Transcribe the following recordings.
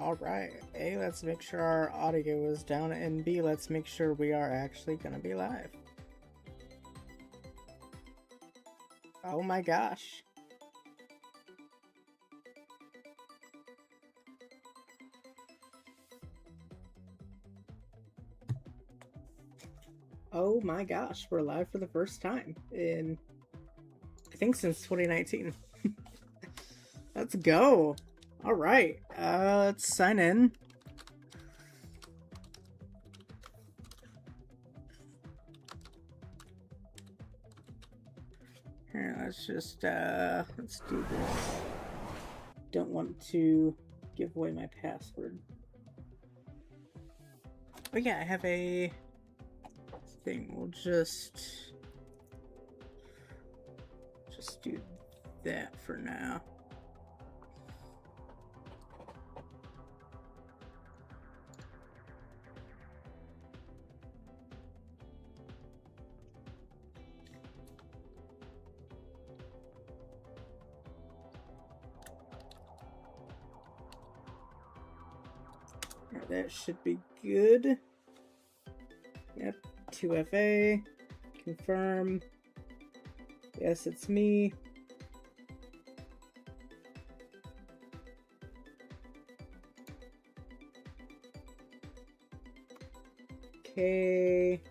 Alright, A, let's make sure our audio is down, and B, let's make sure we are actually gonna be live. Oh my gosh. Oh my gosh, we're live for the first time in, I think, since 2019. Let's go. All right, let's sign in. Here, let's just, let's do this. Don't want to give away my password. Oh yeah, I have a thing. We'll just do that for now. That should be good. Yep, 2FA, confirm. Yes, it's me. Okay.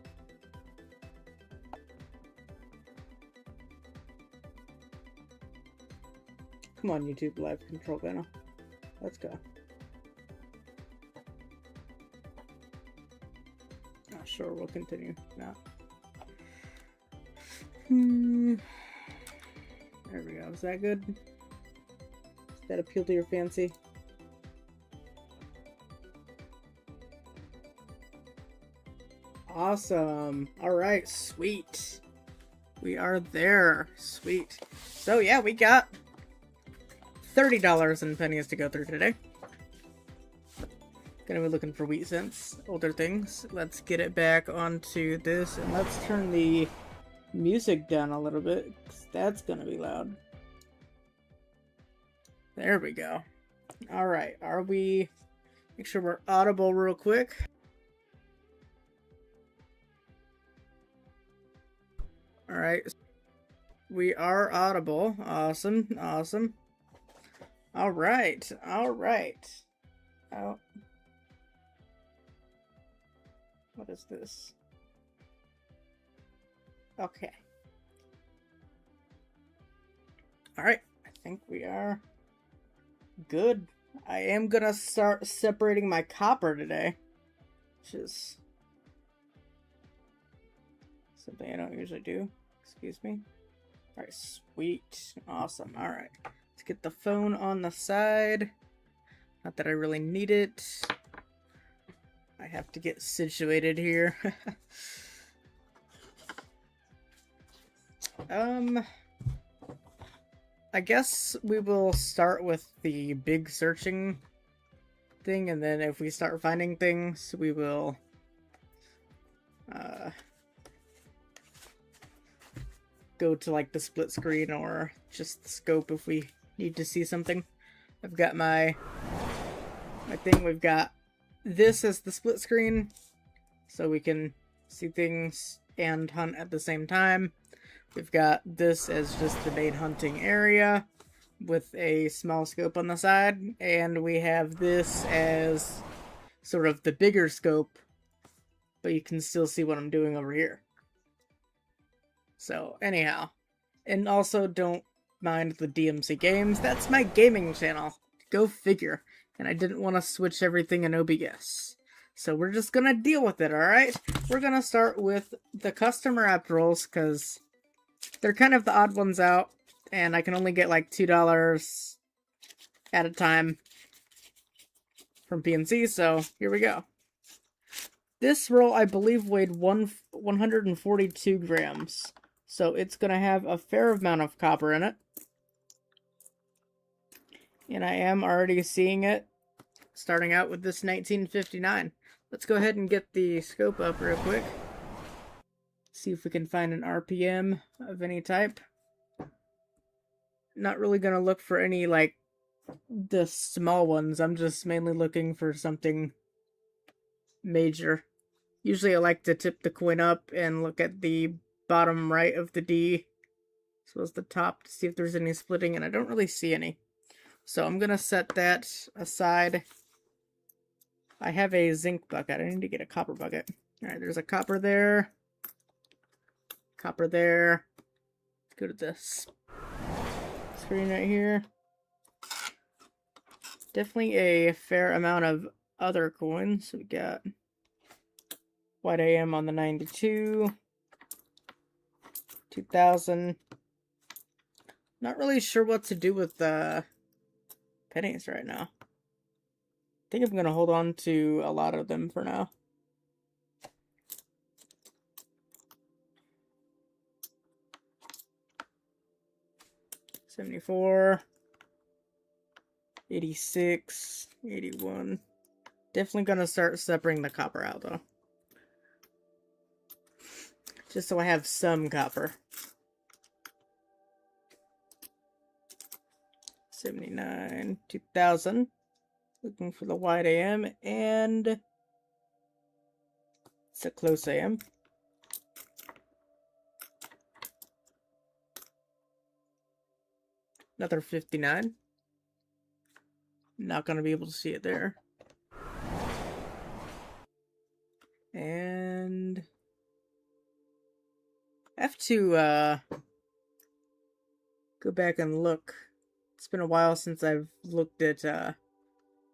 Come on, YouTube Live Control Panel. Let's go. Sure, we'll continue now. There we go. Is that good? Does that appeal to your fancy? Awesome. All right, sweet. We are there. Sweet. So yeah, we got $30 in pennies to go through today. Gonna be looking for wheat cents, older things. Let's get it back onto this, and let's turn the music down a little bit, 'cause that's gonna be loud. There we go. Alright, are we... Make sure we're audible real quick. Alright. We are audible. Awesome, awesome. Alright, alright. Oh. What is this? Okay. Alright, I think we are good. I am gonna start separating my copper today, which is something I don't usually do. Excuse me. Alright, sweet. Awesome. Alright. Let's get the phone on the side. Not that I really need it. I have to get situated here. I guess we will start with the big searching thing, and then if we start finding things, we will go to like the split screen or just the scope if we need to see something. I've got my thing. We've got this as the split screen, so we can see things and hunt at the same time. We've got this as just the main hunting area with a small scope on the side, and we have this as sort of the bigger scope, but you can still see what I'm doing over here. So anyhow, and also don't mind the DMC games. That's my gaming channel. Go figure. And I didn't want to switch everything in OBS. So we're just going to deal with it, alright? We're going to start with the customer app rolls, because they're kind of the odd ones out. And I can only get like $2 at a time from PNC, so here we go. This roll, I believe, weighed 142 grams. So it's going to have a fair amount of copper in it. And I am already seeing it starting out with this 1959. Let's go ahead and get the scope up real quick. See if we can find an RPM of any type. Not really going to look for any, like, the small ones. I'm just mainly looking for something major. Usually I like to tip the coin up and look at the bottom right of the D as well as the top to see if there's any splitting, and I don't really see any. So I'm going to set that aside. I have a zinc bucket. I need to get a copper bucket. Alright, there's a copper there. Copper there. Let's go to this screen right here. Definitely a fair amount of other coins. We got white AM on the 92. 2000. Not really sure what to do with the pennies right now. I think I'm going to hold on to a lot of them for now. $74, 86, 81. Definitely going to start separating the copper out though. Just so I have some copper. 79, 2000. Looking for the wide AM, and it's a close AM. Another 59. Not going to be able to see it there. And I have to go back and look. It's been a while since I've looked at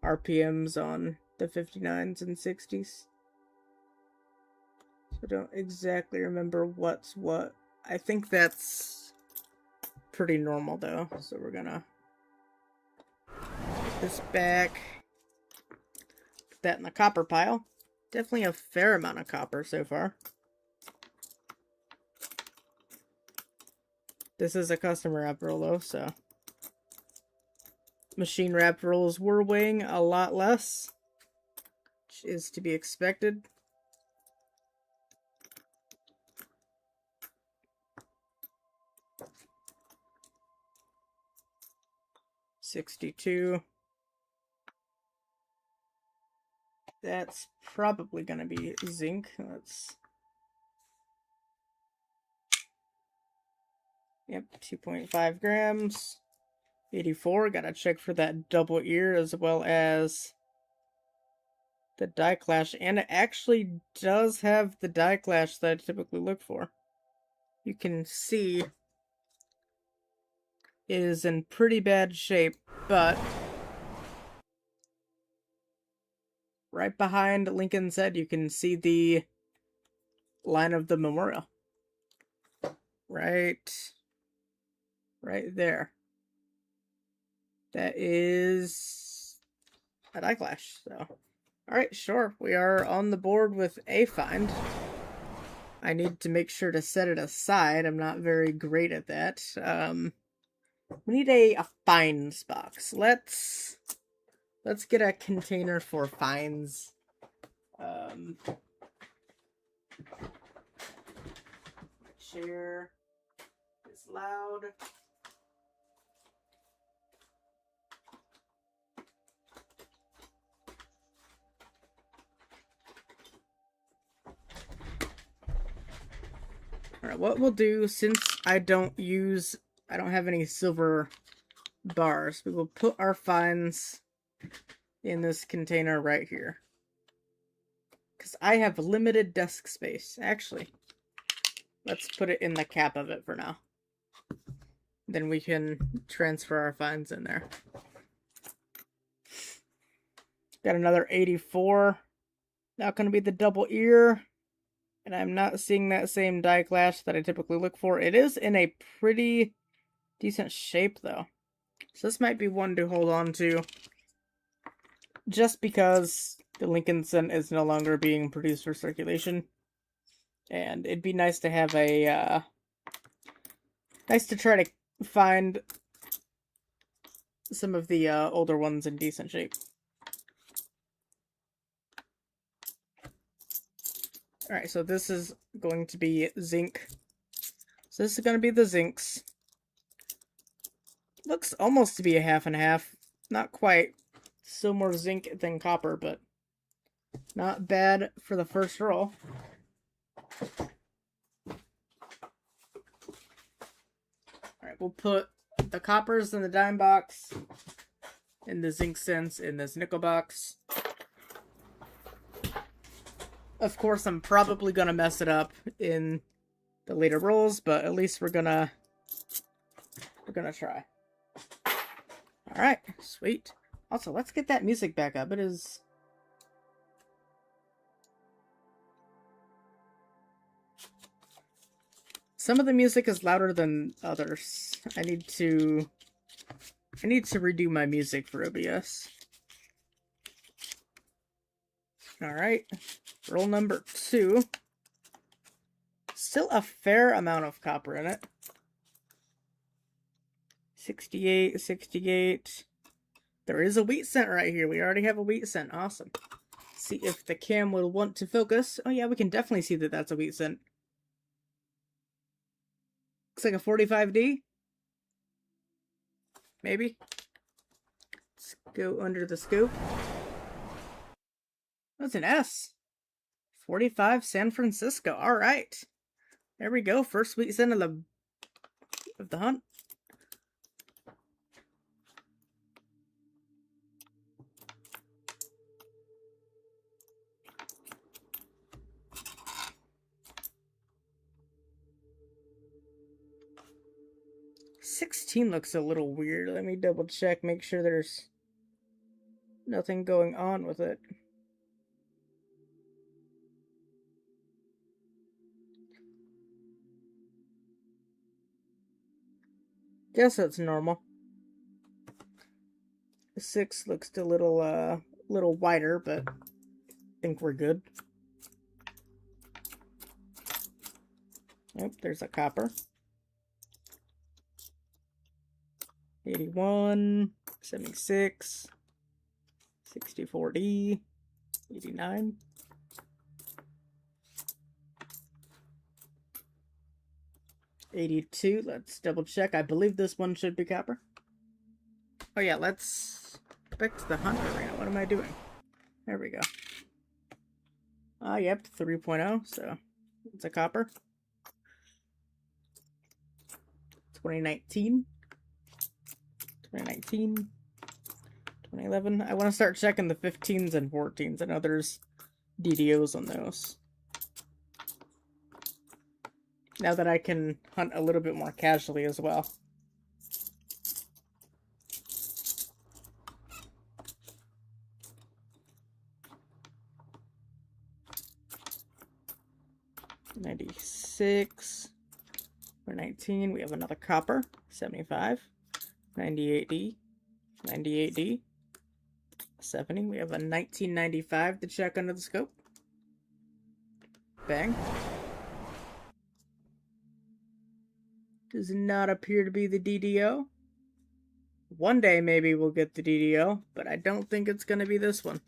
RPMs on the 59s and 60s. So I don't exactly remember what's what. I think that's pretty normal though. So we're gonna put this back. Put that in the copper pile. Definitely a fair amount of copper so far. This is a custom wrap roll though, so machine wrap rolls were weighing a lot less, which is to be expected. $62. That's probably going to be zinc. Yep, 2.5 grams. 84. Gotta check for that double ear as well as the die clash. And it actually does have the die clash that I typically look for. You can see it is in pretty bad shape, but right behind Lincoln's head, you can see the line of the memorial. Right there. That is a die clash. So, alright, sure. We are on the board with a find. I need to make sure to set it aside. I'm not very great at that. We need a finds box. Let's get a container for finds. My chair is loud. Alright, what we'll do, since I don't have any silver bars, we will put our finds in this container right here. Because I have limited desk space. Actually, let's put it in the cap of it for now. Then we can transfer our finds in there. Got another 84. Not going to be the double ear. And I'm not seeing that same die clash that I typically look for. It is in a pretty decent shape, though. So this might be one to hold on to. Just because the Lincoln Cent is no longer being produced for circulation. And it'd be nice to have a... nice to try to find some of the older ones in decent shape. Alright, so this is going to be zinc. So this is going to be the zincs. Looks almost to be a half and half. Not quite. Still more zinc than copper, but not bad for the first roll. Alright, we'll put the coppers in the dime box, and the zinc cents in this nickel box. Of course, I'm probably gonna mess it up in the later rolls, but at least we're gonna try. Alright, sweet. Also, let's get that music back up. It is... Some of the music is louder than others. I need to redo my music for OBS. Alright, roll number 2. Still a fair amount of copper in it. 68, 68. There is a wheat cent right here. We already have a wheat cent. Awesome. See if the cam will want to focus. Oh yeah, we can definitely see that that's a wheat cent. Looks like a 45D. Maybe. Let's go under the scope. That's an S. 45 San Francisco. Alright. There we go. First wheat cent of the hunt. $16 looks a little weird. Let me double check, make sure there's nothing going on with it. Guess that's normal. The 6 looks a little wider, but I think we're good. Yep, there's a copper. 81, 76, 64D, 89. 82, let's double check. I believe this one should be copper. Oh yeah, let's go back to the hunt arena. What am I doing? There we go. Yep, 3.0, so it's a copper. 2019. 2019. 2011. I want to start checking the 15s and 14s. I know there's DDOs on those. Now that I can hunt a little bit more casually as well. $96. For 19, we have another copper. 75. 98D. 98D. 70. We have a 1995 to check under the scope. Bang. Does not appear to be the DDO. One day maybe we'll get the DDO, but I don't think it's going to be this one.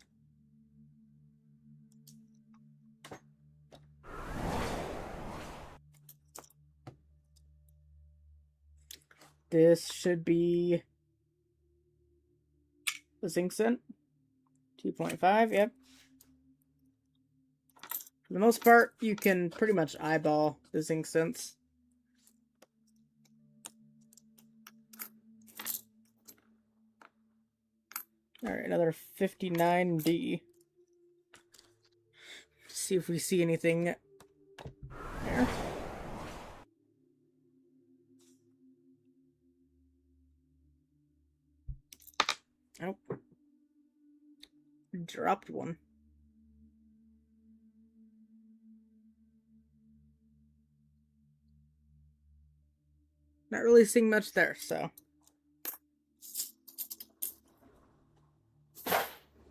This should be the zinc cent. 2.5, yep. For the most part, you can pretty much eyeball the zinc cents. Alright, another 59D. See if we see anything there. Oh. Dropped one. Not really seeing much there, so.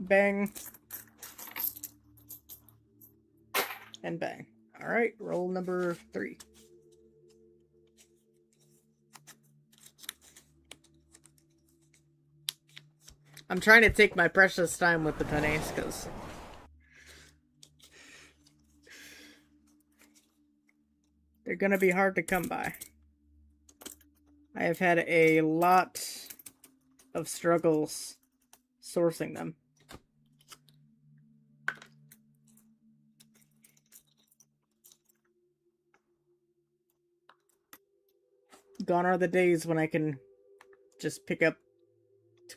Bang. And bang. Alright, roll number 3. I'm trying to take my precious time with the pennies, because they're going to be hard to come by. I have had a lot of struggles sourcing them. Gone are the days when I can just pick up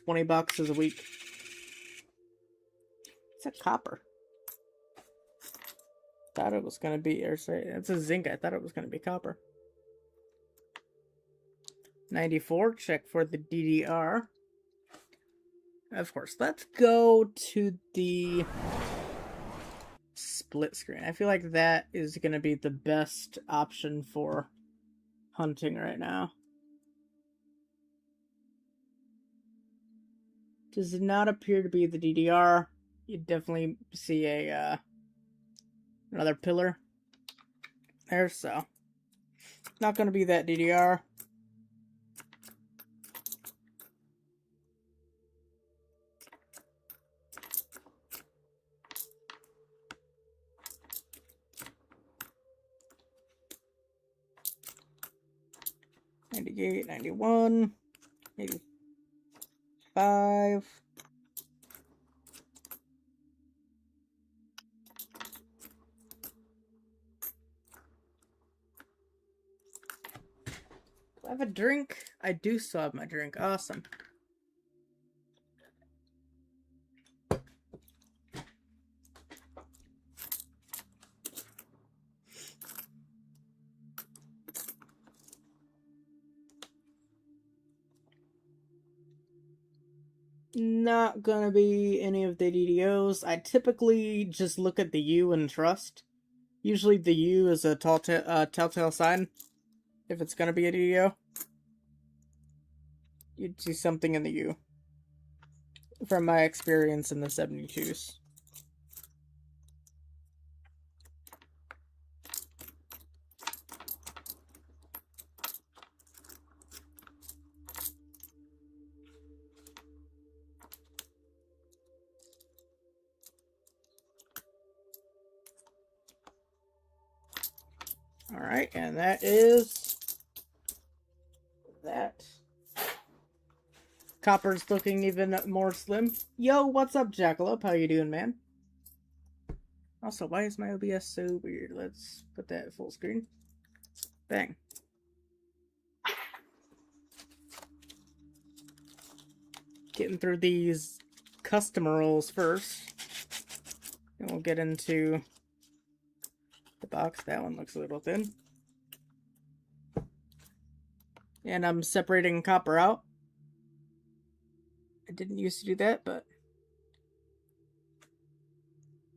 20 boxes a week. It's a copper. Thought it was gonna be, or sorry, it's a zinc. I thought it was gonna be copper. 94, check for the DDR. Of course, let's go to the split screen. I feel like that is gonna be the best option for hunting right now. Does not appear to be the DDR. You definitely see a another pillar there, so not going to be that DDR. $98, $91, $85. Do I have a drink? I do still have my drink. Awesome. Not gonna be any of the DDOs. I typically just look at the U and trust. Usually the U is a telltale sign if it's gonna be a DDO. You'd see something in the U. From my experience in the 72s. Alright, and that is that. Copper's looking even more slim. Yo, what's up, Jackalope? How you doing, man? Also, why is my OBS so weird? Let's put that at full screen. Bang. Getting through these customer roles first. And we'll get into the box. That one looks a little thin. And I'm separating copper out. I didn't used to do that, but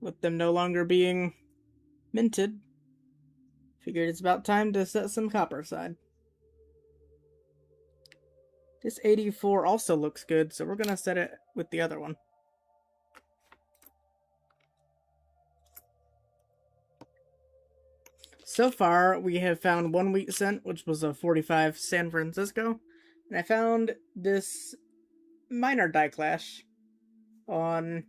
with them no longer being minted, figured it's about time to set some copper aside. This 84 also looks good, so we're gonna set it with the other one. So far, we have found one wheat cent, which was a 45 San Francisco, and I found this minor die clash on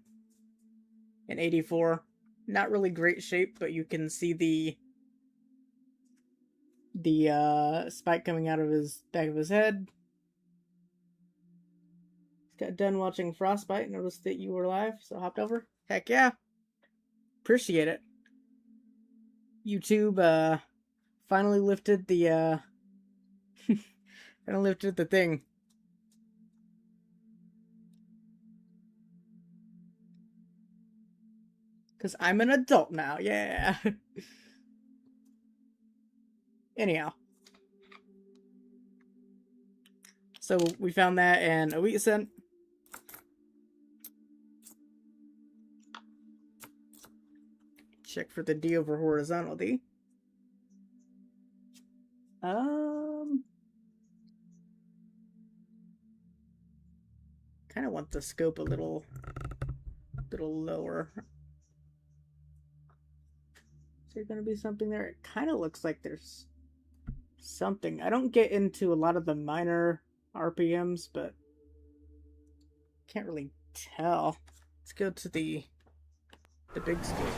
an 84. Not really great shape, but you can see the spike coming out of his back of his head. He's got done watching Frostbite, noticed that you were live, so hopped over. Heck yeah. Appreciate it. YouTube finally lifted the finally lifted the thing. Cause I'm an adult now, yeah. Anyhow. So we found that and a wheat cent. Check for the D over horizontal D. Kind of want the scope a little lower. Is there gonna be something there? It kind of looks like there's something. I don't get into a lot of the minor RPMs, but can't really tell. Let's go to the big scope.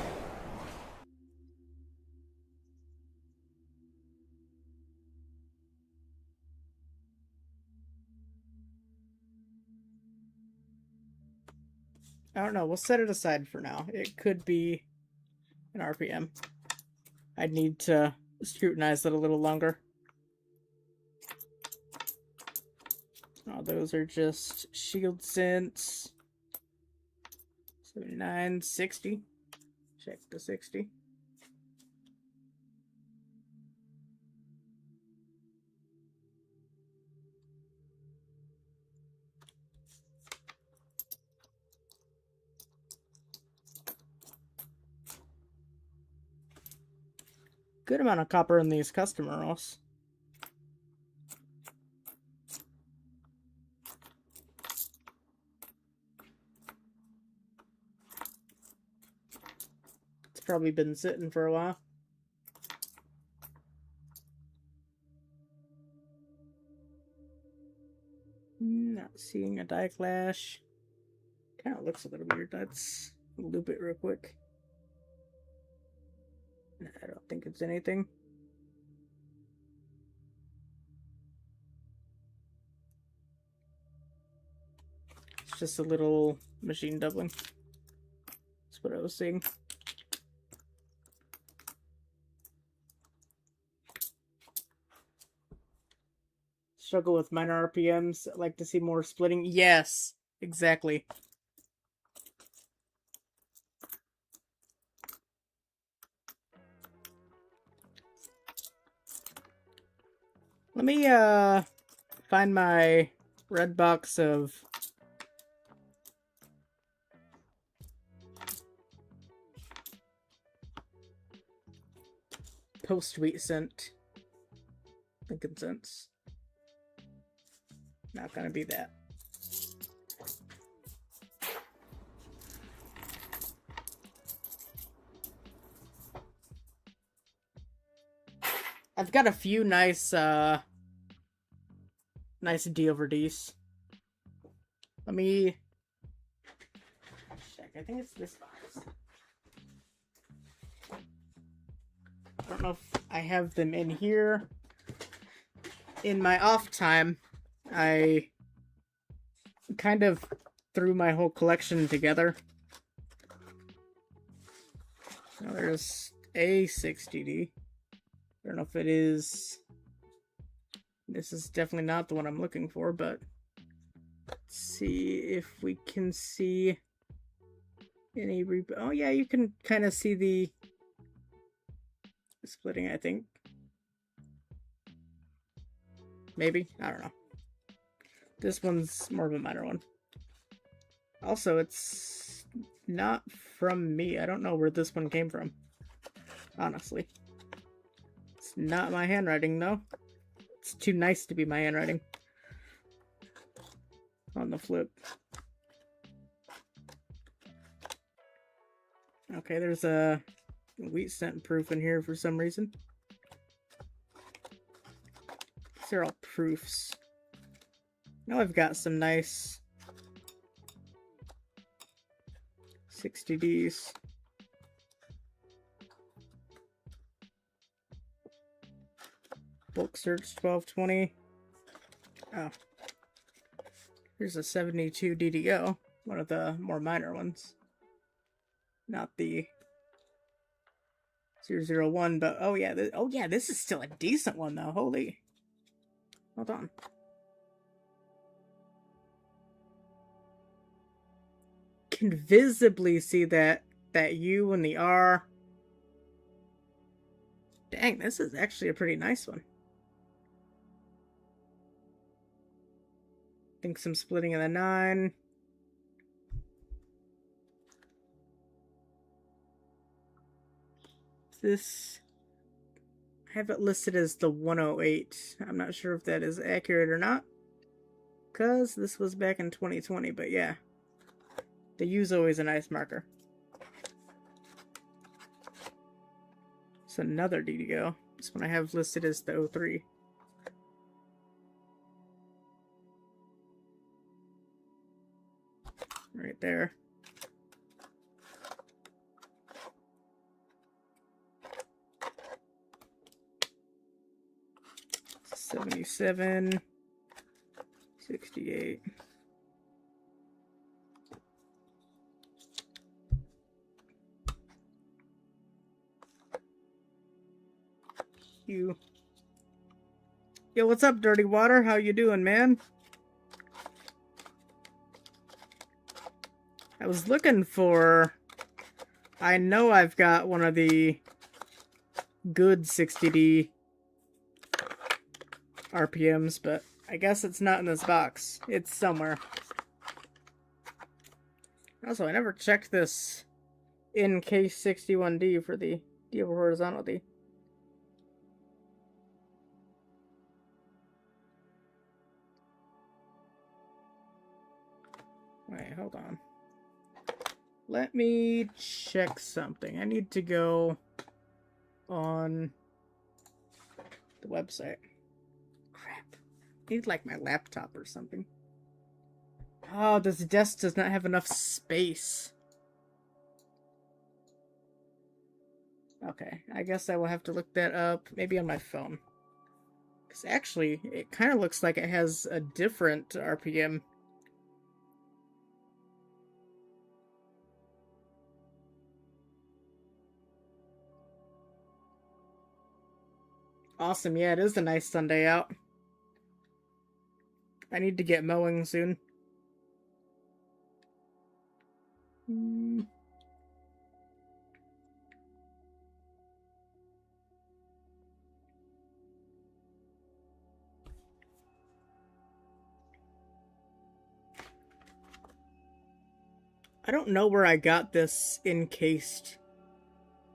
I don't know. We'll set it aside for now. It could be an RPM. I'd need to scrutinize it a little longer. Oh, those are just shield synths. 79, 60. Check the 60. Good amount of copper in these customer rolls. It's probably been sitting for a while. Not seeing a die clash. Kind of looks a little weird. Let's loop it real quick. I don't think it's anything. It's just a little machine doubling. That's what I was seeing. Struggle with minor RPMs. I'd like to see more splitting. Yes, exactly. Let me find my red box of post-wheat scent. Lincoln scents. Not gonna be that. I've got a few nice nice D over Ds. Let me check. I think it's this box. I don't know if I have them in here. In my off time, I kind of threw my whole collection together. Now there's a 60D. I don't know if it is. This is definitely not the one I'm looking for, but let's see if we can see any. Oh, yeah, you can kind of see the splitting, I think. Maybe? I don't know. This one's more of a minor one. Also, it's not from me. I don't know where this one came from. Honestly. It's not my handwriting, though. It's too nice to be my handwriting. On the flip. Okay, there's a wheat scent proof in here for some reason. These are all proofs. Now I've got some nice 60Ds. Bulk search 1220. Oh. Here's a 72 DDO. One of the more minor ones. Not the 001, but oh yeah, this is still a decent one though. Holy. Hold on. Can visibly see that U and the R. Dang, this is actually a pretty nice one. I think some splitting of the 9. This, I have it listed as the 108. I'm not sure if that is accurate or not, because this was back in 2020, but yeah. The U's always a nice marker. It's another DDO. This one I have listed as the 03. Right there. $77, $68. you. Yo, what's up, Dirty Water? How you doing, man? I was looking for... I know I've got one of the good 60D RPMs, but I guess it's not in this box. It's somewhere. Also, I never checked this in case 61D for the D over horizontal D. Wait, hold on. Let me check something. I need to go on the website. Crap. I need like my laptop or something. Oh, this desk does not have enough space. Okay, I guess I will have to look that up, maybe on my phone. Because actually, it kind of looks like it has a different RPM. Awesome, yeah, it is a nice Sunday out. I need to get mowing soon. I don't know where I got this encased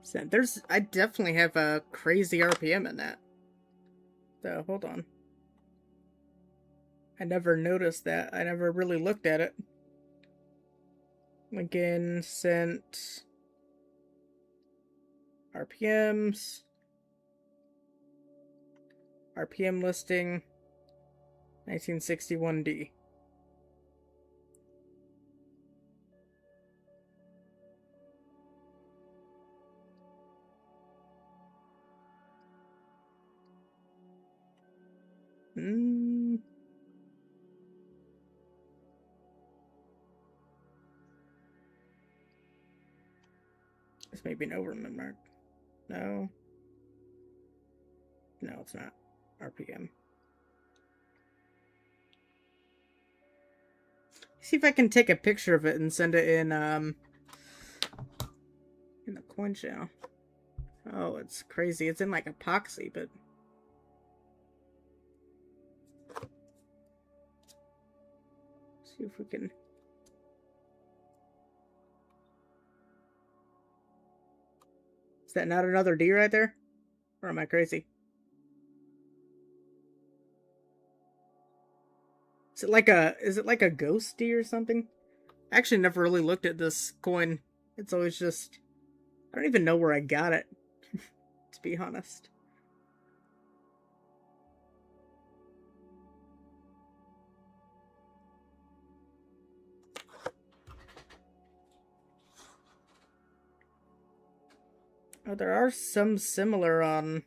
set. I definitely have a crazy RPM in that. So, hold on. I never noticed that. I never really looked at it. Lincoln sent RPMs. RPM listing 1961D. This may be an overman mark. No. No, it's not. RPM. See if I can take a picture of it and send it in the coin channel. Oh, it's crazy. It's in like epoxy, but see if we can. Is that not another D right there? Or am I crazy? Is it like a ghost D or something? I actually never really looked at this coin. It's always just, I don't even know where I got it, to be honest. Oh, there are some similar on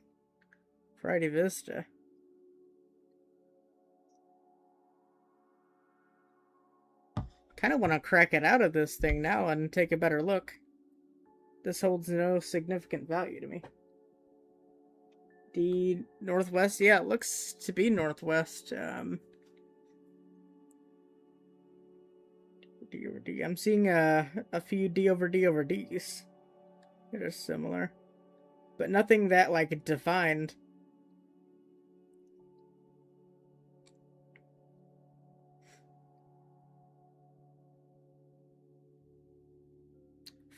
Friday Vista. Kind of want to crack it out of this thing now and take a better look. This holds no significant value to me. D Northwest, yeah, it looks to be Northwest. D over D. I'm seeing a few D over D over Ds that are similar, but nothing that like defined.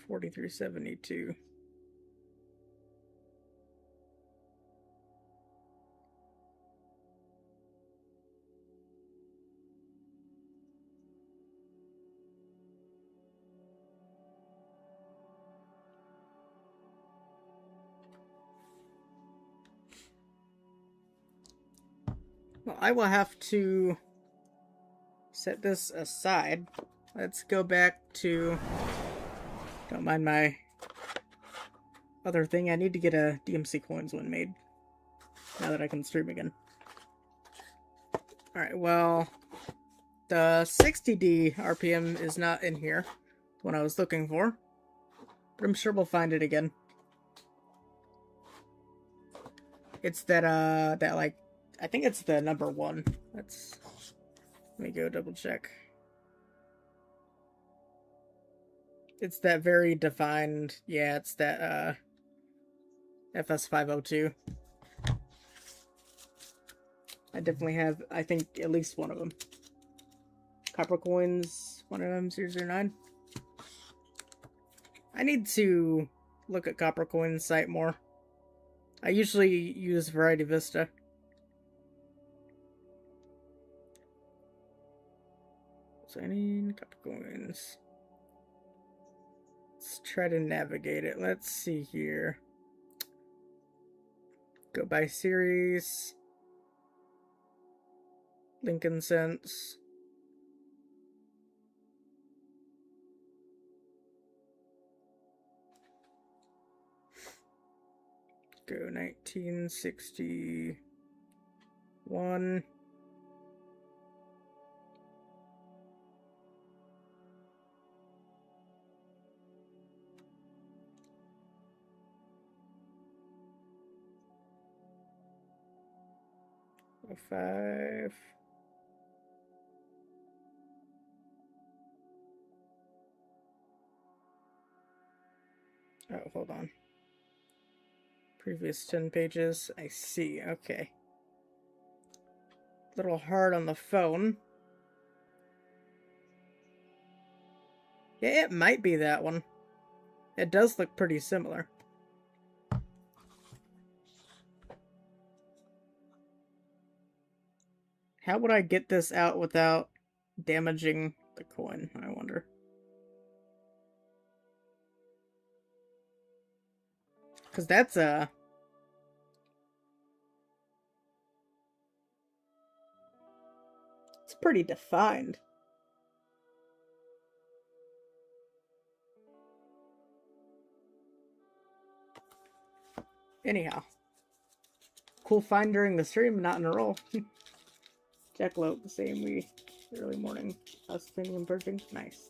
$43.72. Well, I will have to set this aside. Let's go back to... Don't mind my other thing. I need to get a DMC Coins one made. Now that I can stream again. Alright, well... The 60D RPM is not in here. The one I was looking for. But I'm sure we'll find it again. It's that like, I think it's the number 1. Let me go double check. It's that very defined, yeah, it's that FS502. I definitely have, I think, at least one of them. Copper coins, one of them, 009. I need to look at Copper Coin's site more. I usually use Variety Vista. So I need Copper Coins. Let's try to navigate it. Let's see here. Go by series. Lincoln Cents. Go 1961. Oh, 5. Oh, hold on. Previous 10 pages. I see. Okay. A little hard on the phone. Yeah, it might be that one. It does look pretty similar. How would I get this out without damaging the coin, I wonder? Because that's it's pretty defined. Anyhow. Cool find during the stream, not in a roll. Jackalope, the same early morning. Us premium purging. Nice.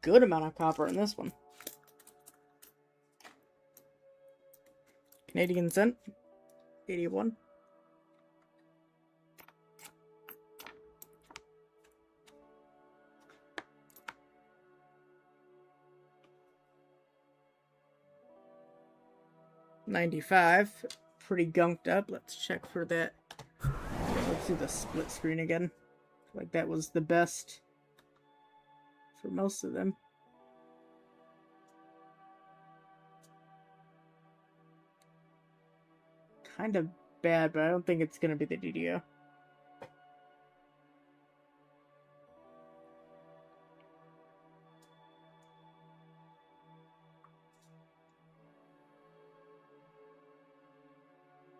Good amount of copper in this one. Canadian cent. 81. $95. Pretty gunked up. Let's check for that. Let's do the split screen again. Like that was the best for most of them. Kind of bad, but I don't think it's going to be the DDO.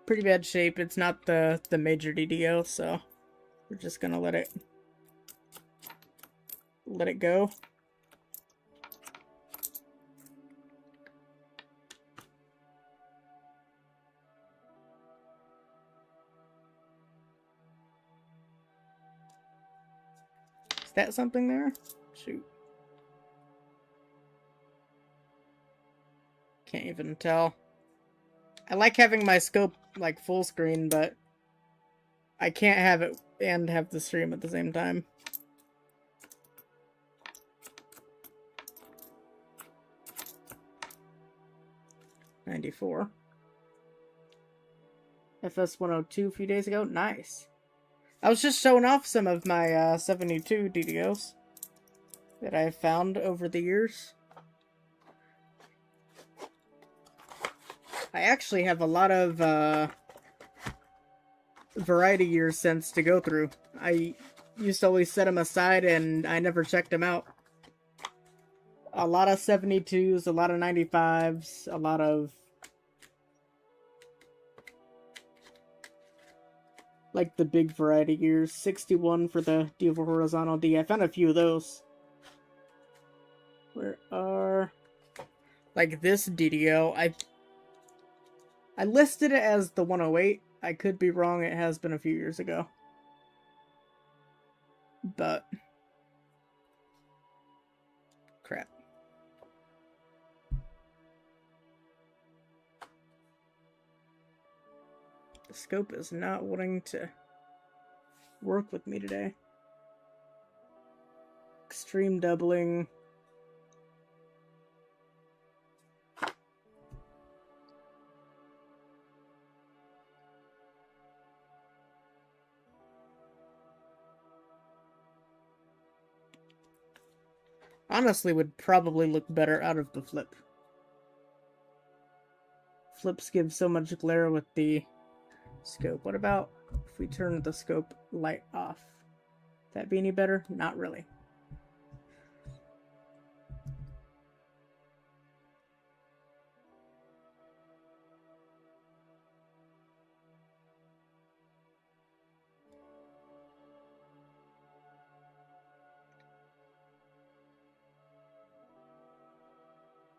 Pretty bad shape. It's not the major DDO, so we're just going to let it go. Is that something there? Shoot. Can't even tell. I like having my scope like full screen, but I can't have it and have the stream at the same time. $94. FS102 a few days ago. Nice. I was just showing off some of my 72 DDOs that I've found over the years. I actually have a lot of variety year cents to go through. I used to always set them aside and I never checked them out. A lot of 72s, a lot of 95s, a lot of like the big variety years. 61 for the Diva Horizontal D. I found a few of those. Where are... like this DDO, I listed it as the 108. I could be wrong, it has been a few years ago. but crap. The scope is not wanting to work with me today. Extreme doubling. Honestly, would probably look better out of the flip. Flips give so much glare with the scope. What about if we turn the scope light off? That be any better? Not really.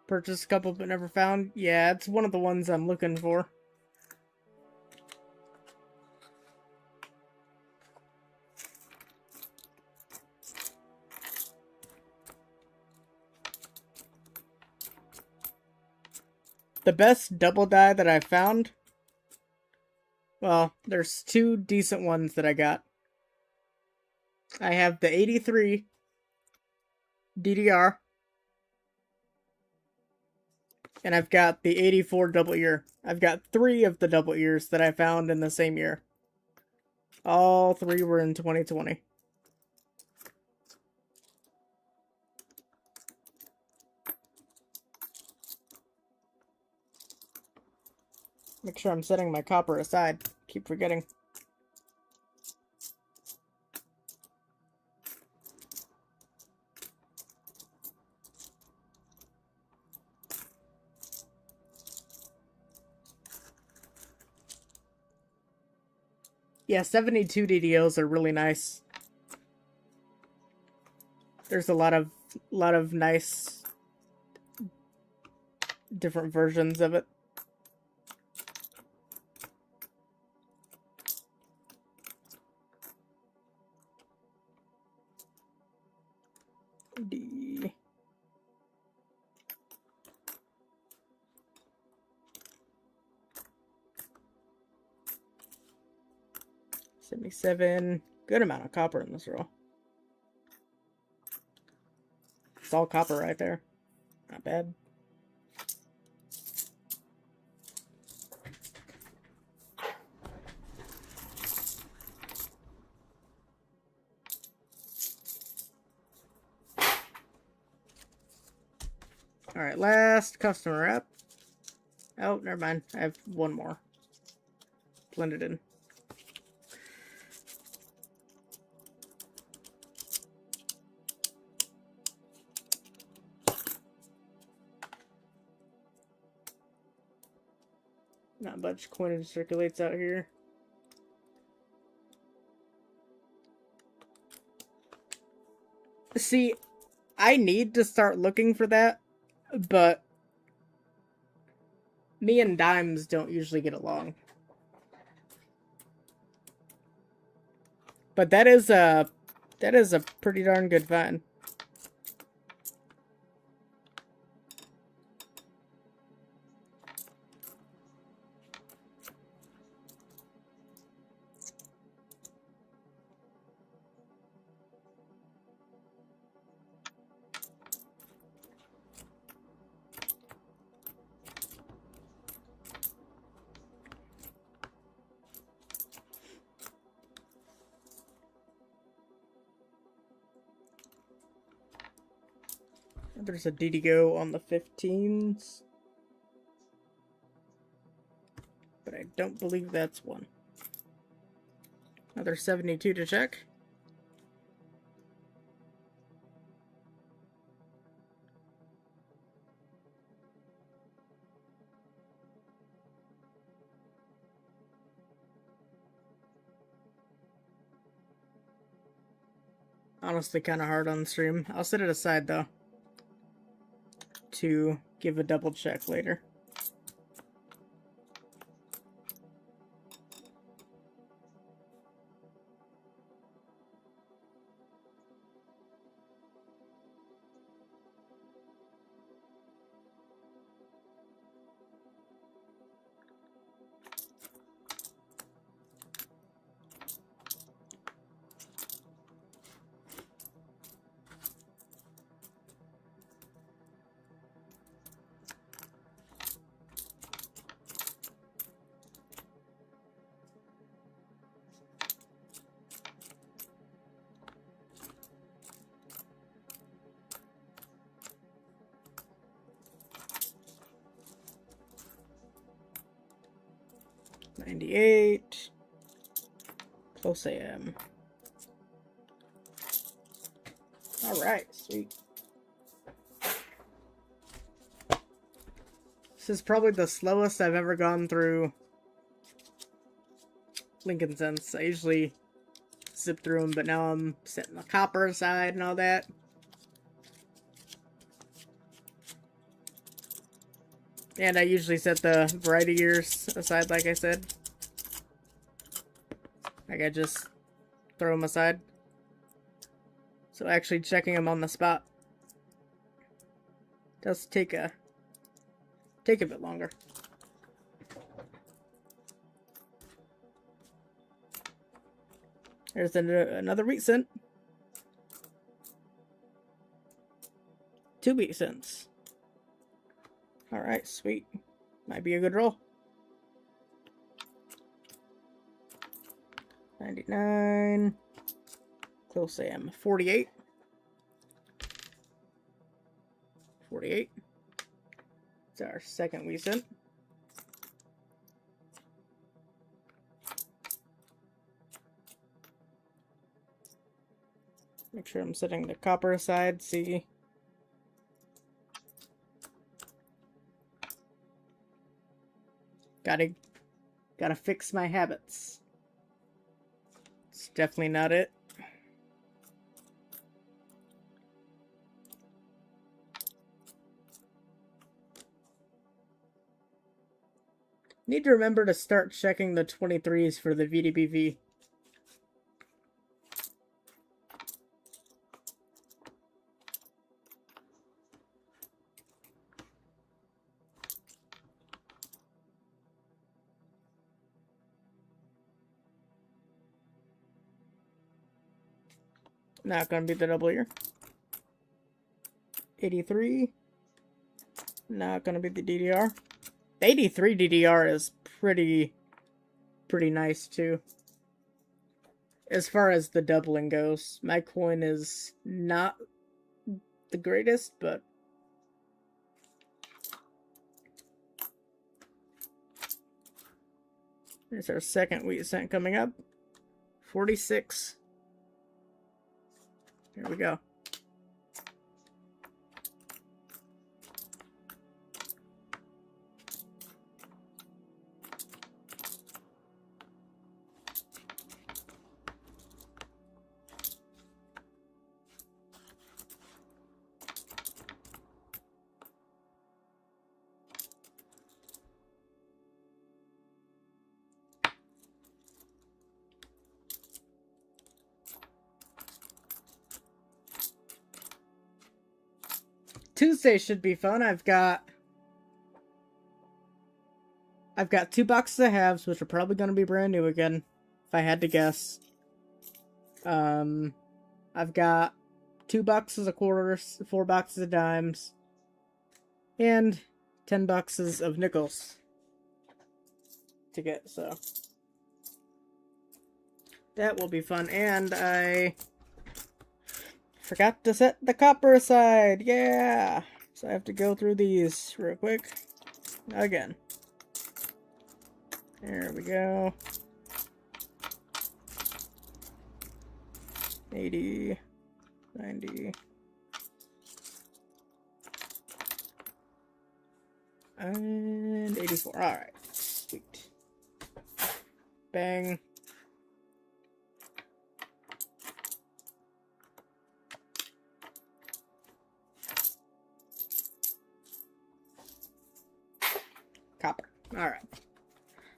Purchased a couple but never found. Yeah, it's one of the ones I'm looking for. The best double die that I found, well, there's two decent ones that I got. I have the 83 DDR, and I've got the 84 double ear. I've got 3 of the double ears that I found in the same year. All 3 were in 2020. Make sure I'm setting my copper aside. Keep forgetting. Yeah, 72 DDOs are really nice. There's a lot of nice different versions of it. D. $77. Good amount of copper in this row. It's all copper right there. Not bad. Alright, last customer app. Oh, never mind. I have one more. Blended in. Not much coinage circulates out here. See, I need to start looking for that, but me and dimes don't usually get along. But that is a pretty darn good find. There's a DDGO on the 15s. But I don't believe that's one. Another 72 to check. Honestly, kind of hard on stream. I'll set it aside, though, to give a double check later. 98. Close AM. Alright, sweet. This is probably the slowest I've ever gone through Lincoln Cents. I usually zip through them, but now I'm setting the copper aside and all that. And I usually set the variety years aside, like I said. Like, I just throw them aside. So actually checking them on the spot does take a bit longer. There's another wheat cent. 2 wheat cents. Alright, sweet. Might be a good roll. 99. Close AM. 48. 48. It's our second wheat cent. Make sure I'm setting the copper aside. See. Gotta fix my habits. It's definitely not it. Need to remember to start checking the 23s for the VDBV. Not gonna be the double here. 83. Not gonna be the DDR. The 83 DDR is pretty nice too. As far as the doubling goes, my coin is not the greatest, but there's our second wheat cent coming up. 46. Here we go. Tuesday should be fun. I've got 2 boxes of halves, which are probably going to be brand new again, if I had to guess. I've got 2 boxes of quarters, 4 boxes of dimes, and 10 boxes of nickels to get, so that will be fun. And I forgot to set the copper aside. Yeah. So I have to go through these real quick. Again. There we go. 80. 90. And 84. Alright. Sweet. Bang. Copper. Alright.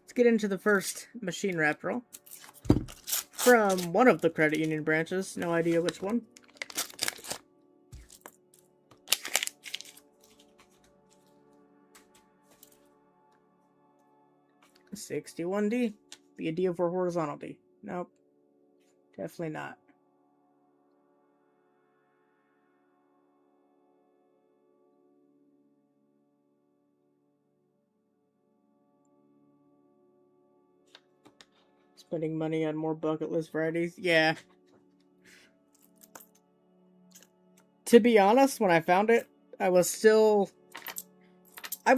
Let's get into the first machine wrap roll. From one of the credit union branches. No idea which one. $61D. Be a deal for horizontal D. Nope. Definitely not. Spending money on more bucket list varieties. Yeah. To be honest, when I found it, I was still, I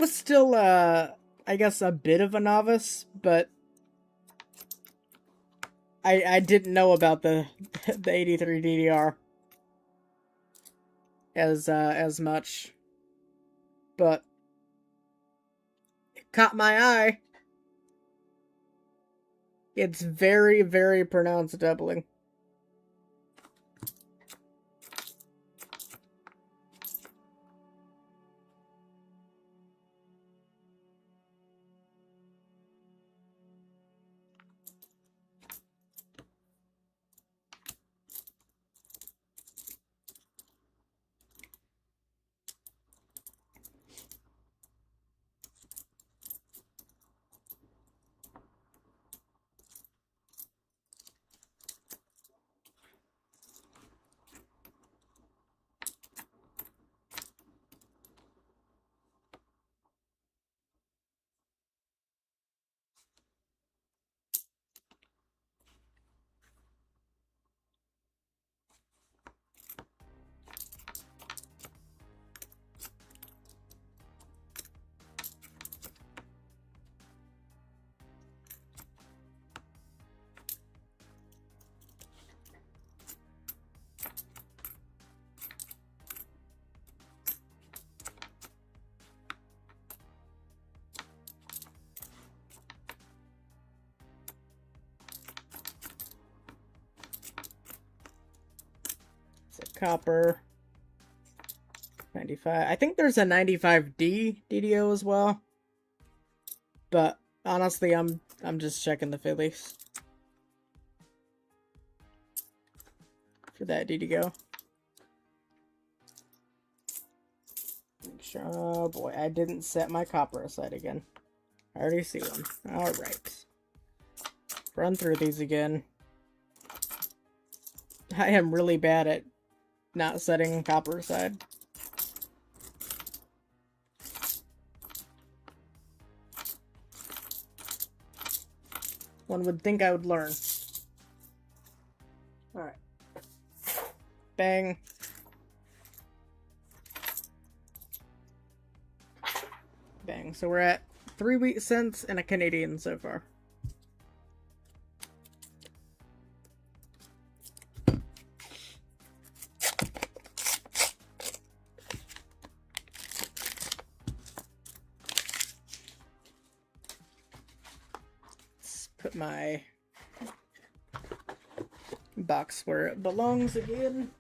guess, a bit of a novice, but I didn't know about the the 83 DDR as much, but it caught my eye. It's very, very pronounced doubling. Copper 95. I think there's a 95D DDO as well, but honestly, I'm just checking the Phillies for that DDO. Make sure. Oh boy, I didn't set my copper aside again. I already see one. All right, run through these again. I am really bad at not setting copper aside. One would think I would learn. Alright. Bang. Bang. So we're at 3 wheat cents and a Canadian so far. Put my box where it belongs again.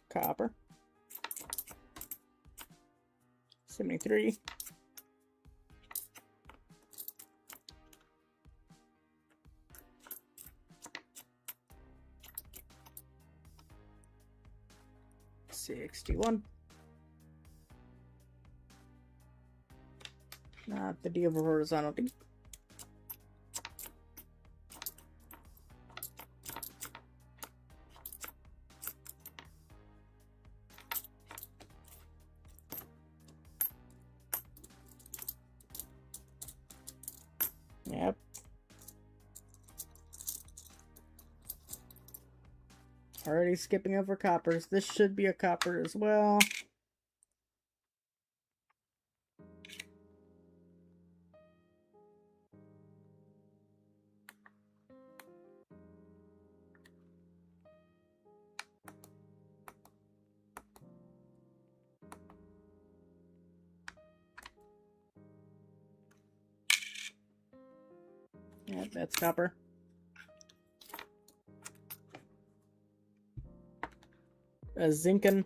Copper. 73. $61. Not the deal for horizontal D. Yep. Already skipping over coppers. This should be a copper as well. Yep, that's copper. A zinken.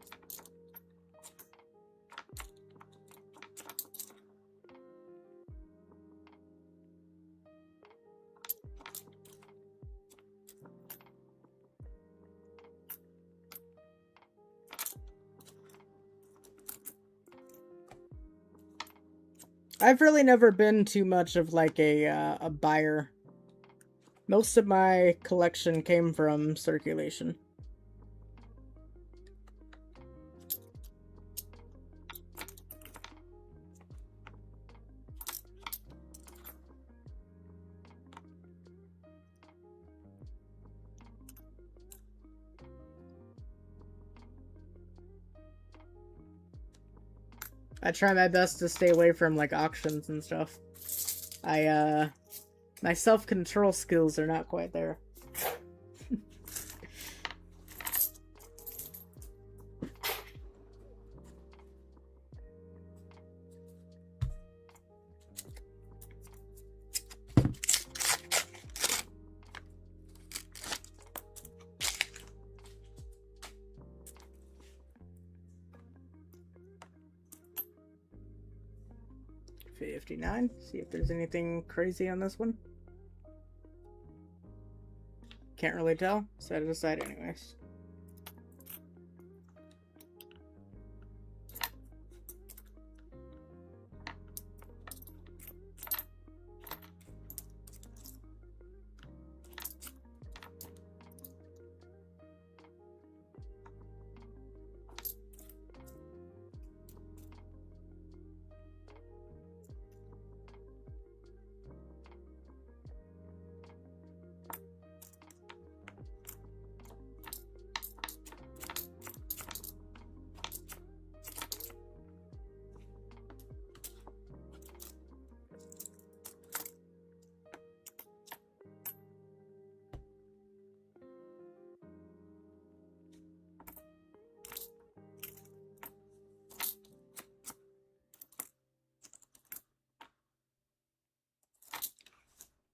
I've really never been too much of like a buyer. Most of my collection came from circulation. I try my best to stay away from, like, auctions and stuff. My self-control skills are not quite there. $59. See if there's anything crazy on this one. Can't really tell. Set it aside anyways.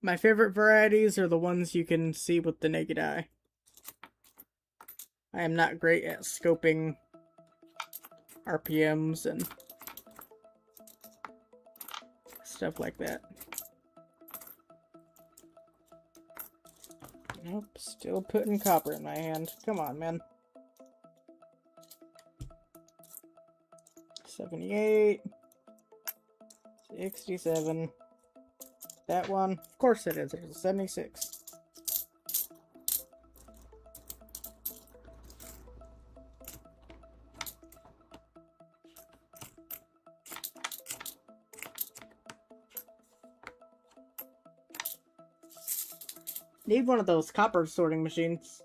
My favorite varieties are the ones you can see with the naked eye. I am not great at scoping RPMs and stuff like that. Nope, still putting copper in my hand. Come on, man. 78. 67. That one, of course it is. It's a 76. Need one of those copper sorting machines.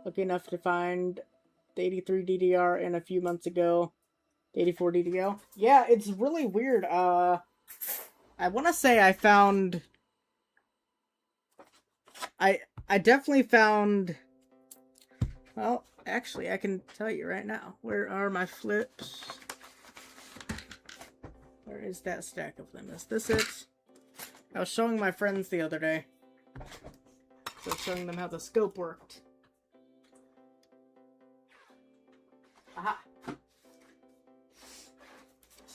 Lucky enough to find the 83 DDR in a few months ago. 84 DDL. Yeah, it's really weird. I want to say I found... I definitely found... Well, actually, I can tell you right now. Where are my flips? Where is that stack of them? Is this it? I was showing my friends the other day. So I was showing them how the scope worked. Aha!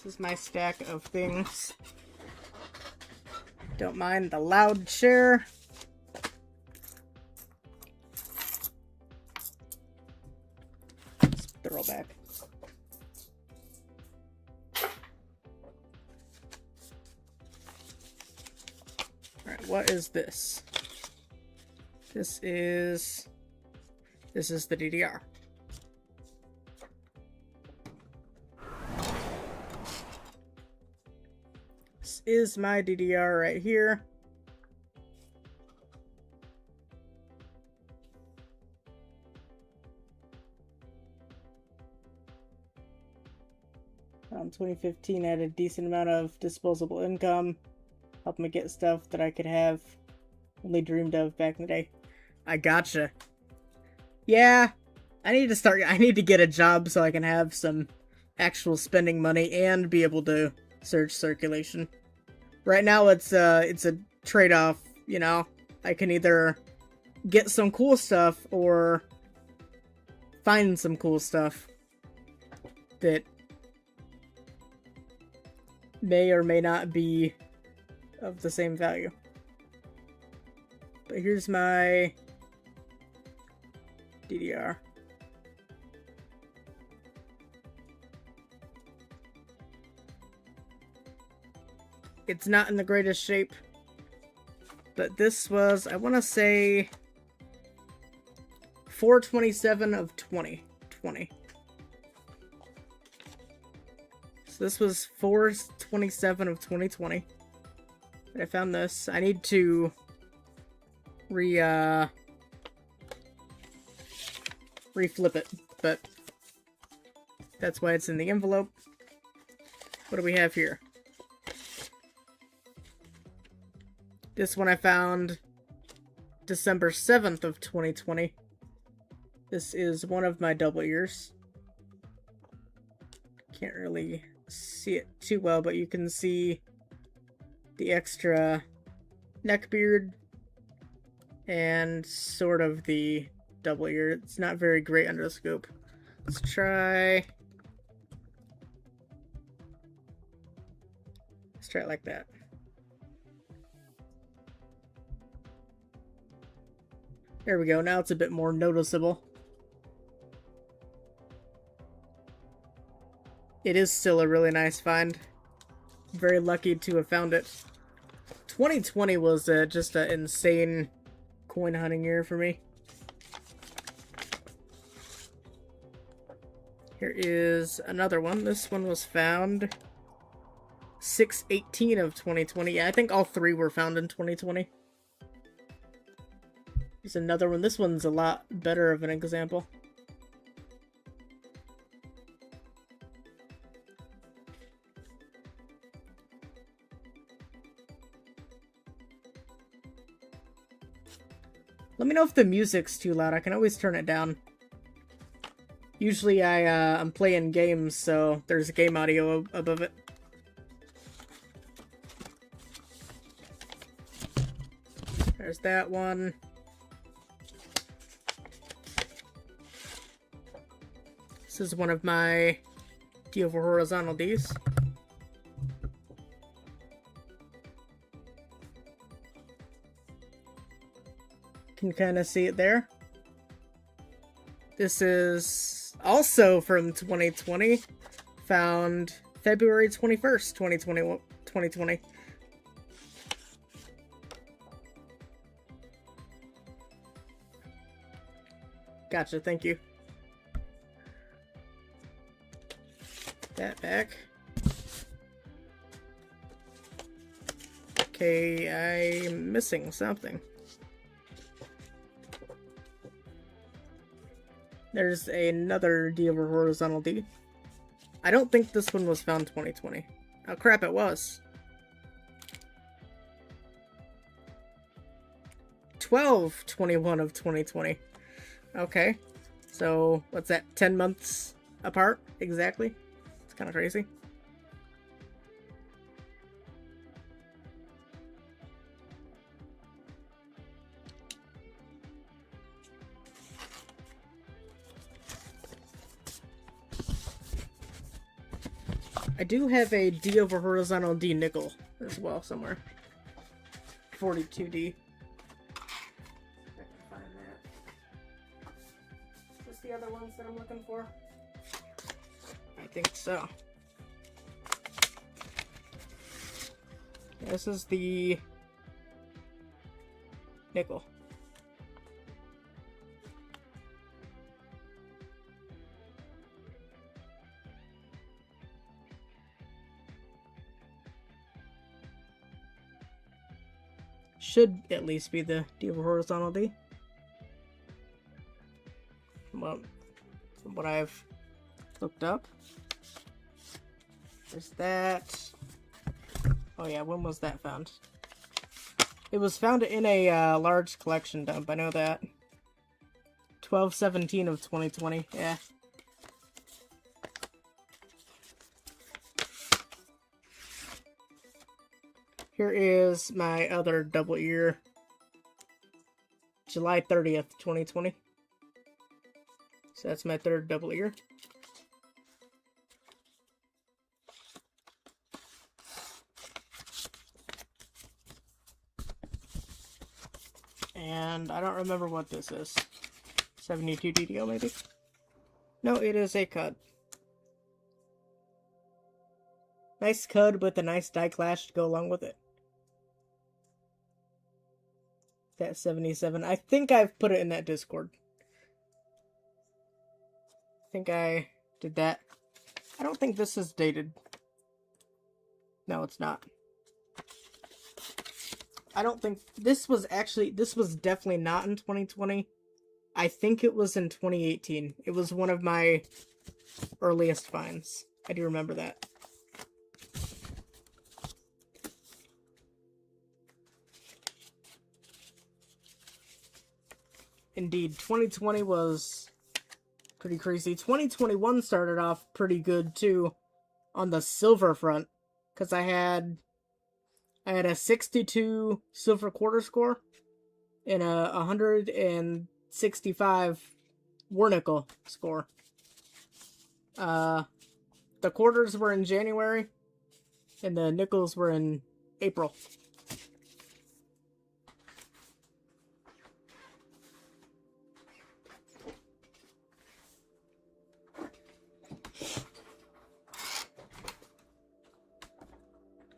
This is my stack of things. Don't mind the loud share. Let's put the roll back. Alright, what is this? This is the DDR. Is my DDR right here. Around 2015, I had a decent amount of disposable income, helped me get stuff that I could have only dreamed of back in the day. I gotcha. Yeah, I need to get a job so I can have some actual spending money and be able to surge circulation. Right now, it's a trade-off, you know? I can either get some cool stuff or find some cool stuff that may or may not be of the same value. But here's my DDR. It's not in the greatest shape, but this was, I want to say, 427 of 2020. So this was 427 of 2020. I found this. I need to reflip it, but That's why it's in the envelope. What do we have here? This one I found December 7th of 2020. This is one of my double ears. Can't really see it too well, but you can see the extra neck beard and sort of the double ear. It's not very great under the scope. Let's try it like that. There we go. Now it's a bit more noticeable. It is still a really nice find. Very lucky to have found it. 2020 was just an insane coin hunting year for me. Here is another one. This one was found 6/18 of 2020. Yeah, I think all three were found in 2020. Here's another one. This one's a lot better of an example. Let me know if the music's too loud. I can always turn it down. Usually I'm playing games, so there's game audio above it. There's that one. This is one of my D over horizontal Ds. Can kind of see it there. This is also from 2020, found February 21st, 2020. Gotcha, thank you. That back. Okay, I'm missing something. There's another D over horizontal D. I don't think this one was found 2020. Oh crap, it was. 12/21 of 2020. Okay. So, what's that, 10 months apart? Exactly. It's kind of crazy. I do have a D over horizontal D nickel as well somewhere. 42D. I can find that. Is this the other ones that I'm looking for? I think so. This is the nickel. Should at least be the D over horizontal D. Well, from what I've looked up. There's that. Oh yeah, when was that found? It was found in a large collection dump, I know that. 12/17 of 2020, yeah. Here is my other double ear. July 30th, 2020. So that's my third double ear. And I don't remember what this is. 72 DDO maybe? No, it is a cud. Nice cud with a nice die clash to go along with it. That 77. I think I've put it in that Discord. I think I did that. I don't think this is dated. No, it's not. I don't think this was definitely not in 2020. I think it was in 2018. It was one of my earliest finds. I do remember that. Indeed, 2020 was pretty crazy. 2021 started off pretty good too on the silver front, because I had a 62 silver quarter score and a 165 Warnickel score. The quarters were in January, and the nickels were in April.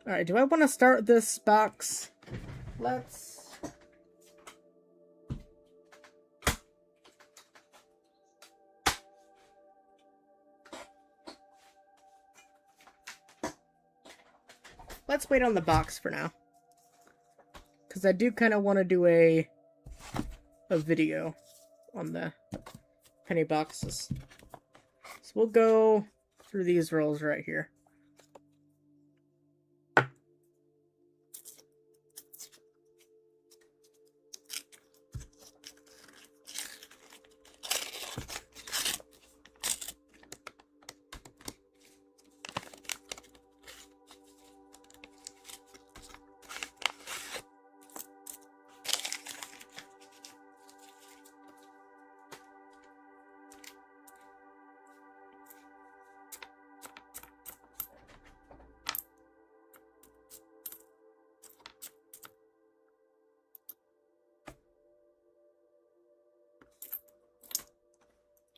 Alright, do I want to start this box? Let's wait on the box for now. Because I do kind of want to do a video on the penny boxes. So we'll go through these rolls right here.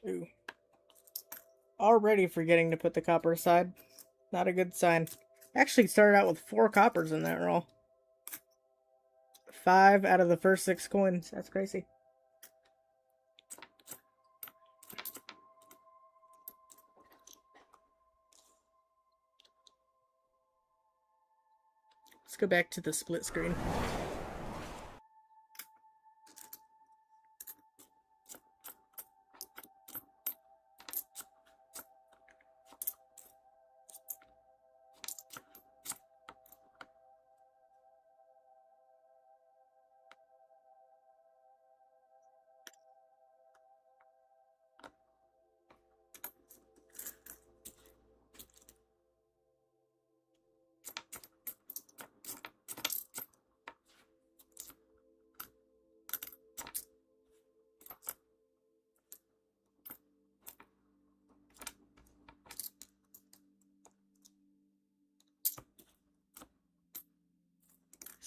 Ooh. Already forgetting to put the copper aside. Not a good sign. Actually started out with 4 coppers in that roll. 5 out of the first 6 coins. That's crazy. Let's go back to the split screen.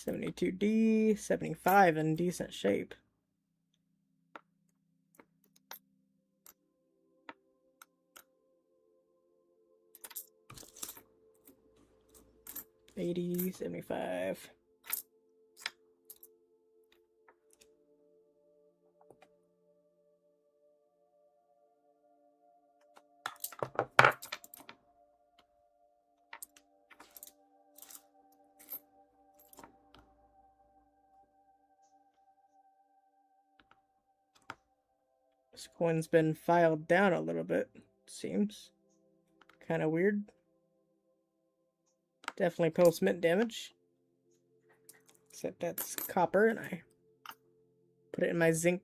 $72D, 75 in decent shape. $80, 75. This coin's been filed down a little bit, seems. Kind of weird. Definitely post-mint damage. Except that's copper, and I put it in my zinc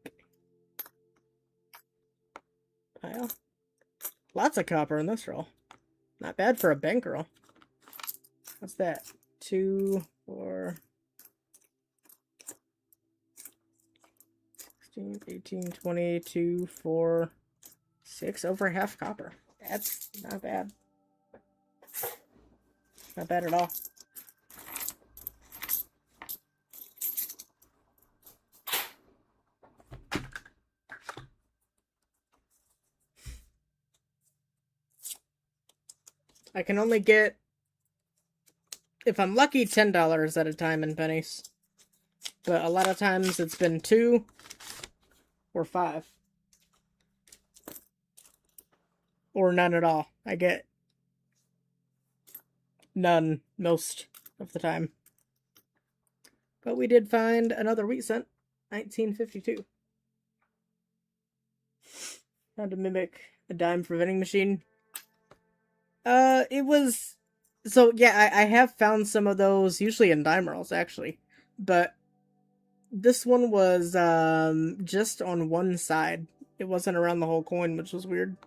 pile. Lots of copper in this roll. Not bad for a bankroll. What's that? 2, 4, 16, 18, 20, 2, 4, 6. Over half copper. That's not bad. Not bad at all. I can only get, if I'm lucky, $10 at a time in pennies. But a lot of times it's been 2 or 5. Or none at all. I get none most of the time. But we did find another wheat cent, 1952. How to mimic a dime for vending machine. It was... So, yeah, I have found some of those, usually in dime rolls, actually. But this one was, just on one side. It wasn't around the whole coin, which was weird.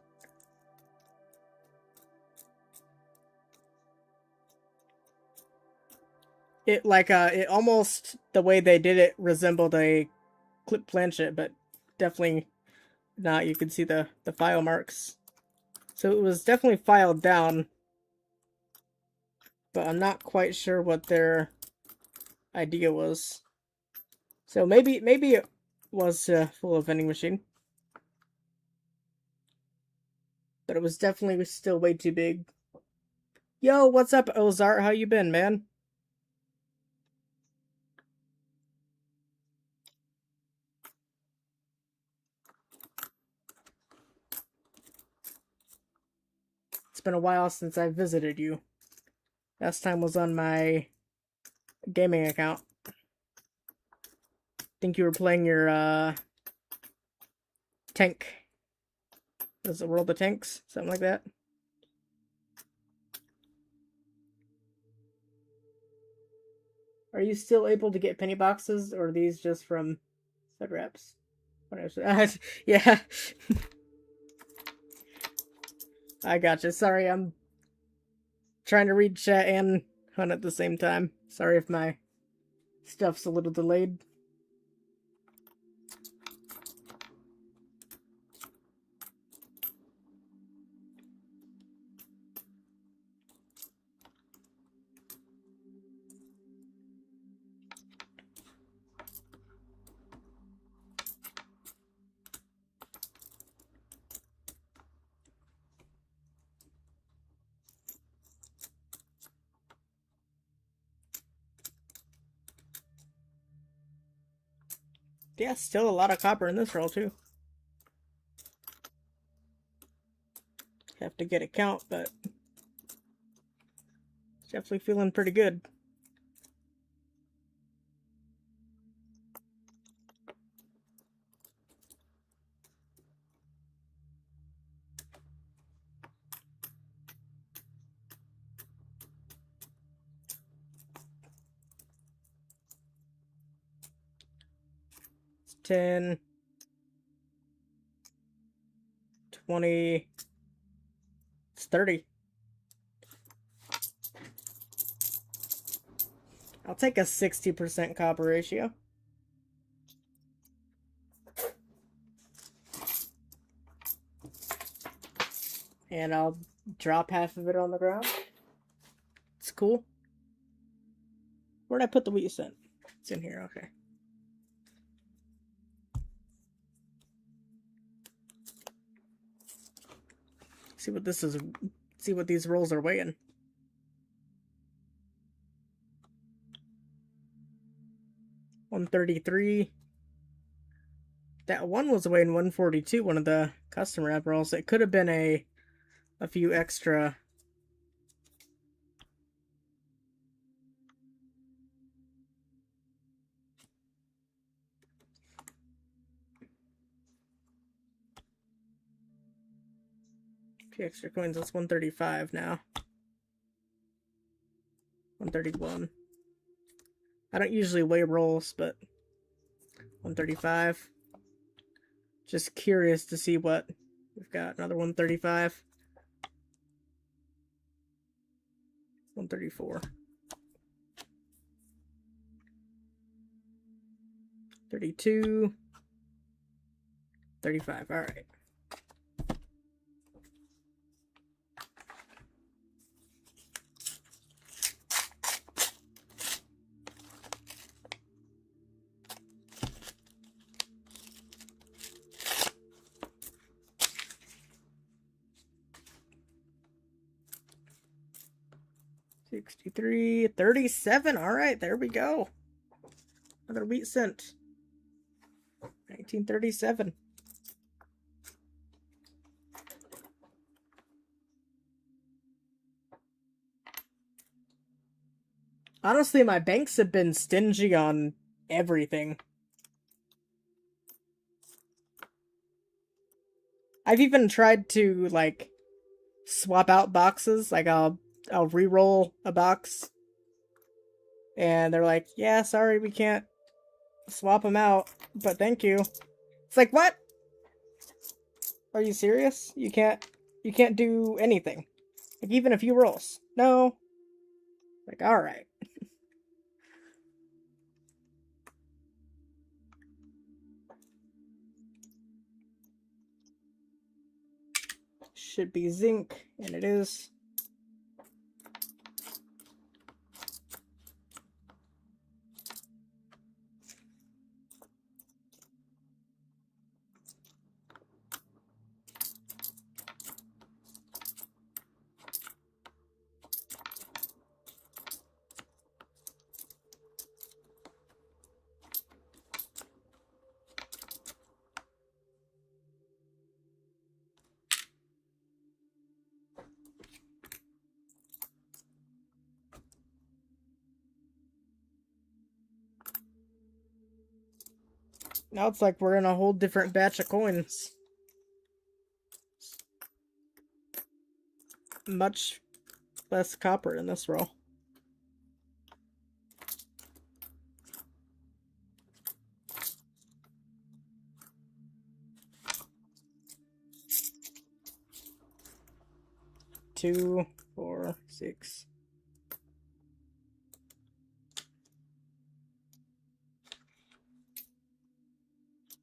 It almost, the way they did it resembled a clip planchette, but definitely not. You could see the file marks. So it was definitely filed down, but I'm not quite sure what their idea was. So maybe it was full of vending machine, but it was definitely still way too big. Yo, what's up, Ozart? How you been, man? It's been a while since I visited you. Last time was on my gaming account. Think you were playing your tank. Was it World of Tanks? Something like that. Are you still able to get penny boxes, or are these just from stud wraps? Yeah. I gotcha. Sorry, I'm trying to read chat and hunt at the same time. Sorry if my stuff's a little delayed. Yeah, still a lot of copper in this roll, too. Have to get a count, but definitely feeling pretty good. It's 10, 20, it's 30. I'll take a 60% copper ratio. And I'll drop half of it on the ground. It's cool. Where'd I put the wheat cent? It's in here, okay. See what this is. See what these rolls are weighing. $133. That one was weighing 142. One of the custom wrap rolls. It could have been a few extra. A few extra coins. That's 135 now. 131. I don't usually weigh rolls, but 135. Just curious to see what we've got. Another 135. 134. 32. 35. All right. $63, $37. All right, there we go. Another wheat cent. 1937. Honestly, my banks have been stingy on everything. I've even tried to, like, swap out boxes. Like, I'll re-roll a box, and they're like, yeah, sorry, we can't swap them out, but thank you. It's like, what? Are you serious? You can't do anything. Like, even a few rolls. No. Like, alright. Should be zinc, and it is. Now it's like we're in a whole different batch of coins. Much less copper in this roll. Two, 4, 6.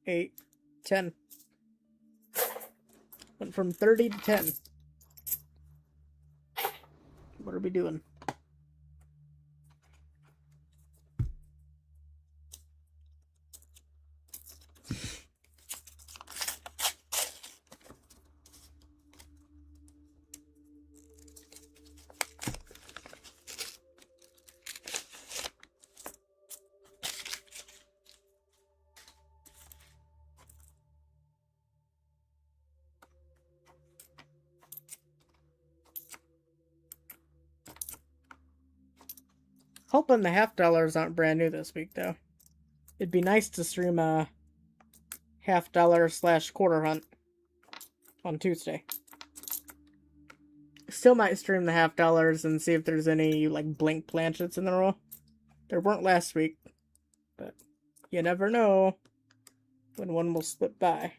8, 10. Went from 30 to 10. What are we doing? Hoping the $half aren't brand new this week, though. It'd be nice to stream a $half/quarter hunt on Tuesday. Still might stream the $half and see if there's any, like, blink planchets in the roll. There weren't last week, but you never know when one will slip by.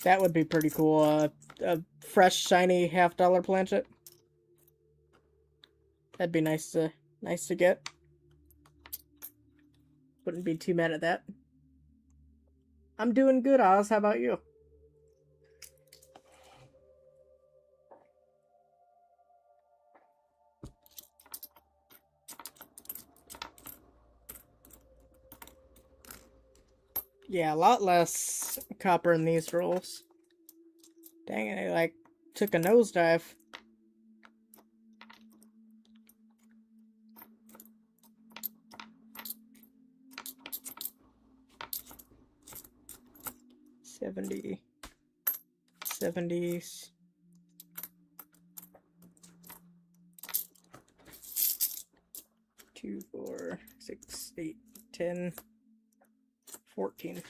That would be pretty cool. A fresh, shiny $half planchet. That'd be nice to get. Wouldn't be too mad at that. I'm doing good, Oz. How about you? Yeah, a lot less copper in these rolls. Dang it, I like took a nosedive. $70s. 2, 4, 6, 8, 10, 14.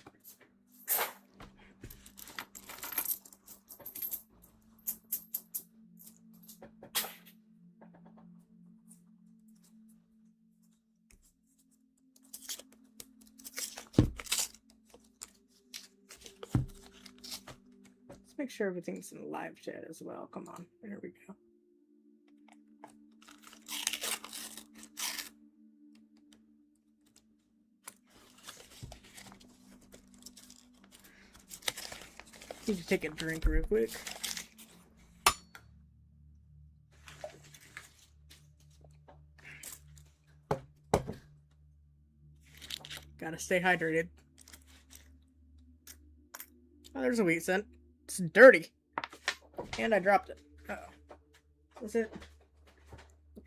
Let's make sure everything's in the live chat as well. Come on, there we go. Need to take a drink real quick. Gotta stay hydrated. Oh, there's a wheat cent. It's dirty. And I dropped it. Uh-oh. Was it?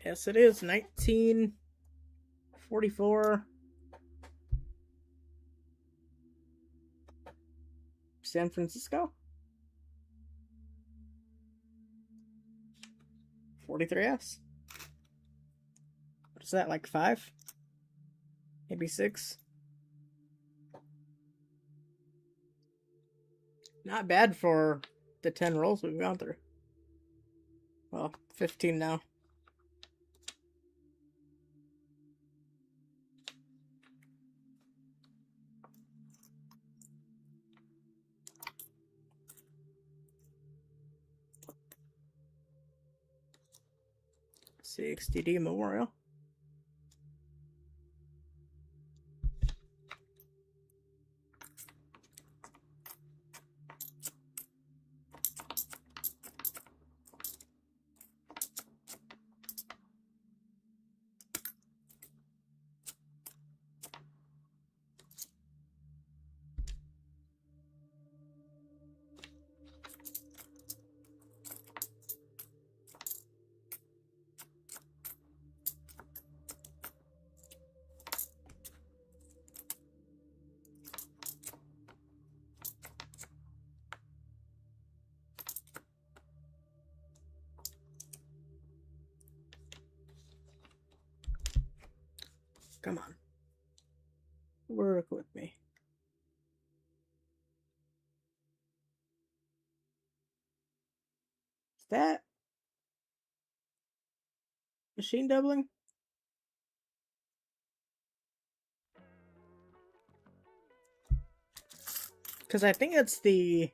Yes, it is. 1944. San Francisco. 43S. What is that, like 5? Maybe 6? Not bad for the 10 rolls we've gone through. Well, 15 now. CXTD Memorial. Come on. Work with me. Is that machine doubling? Because I think it's these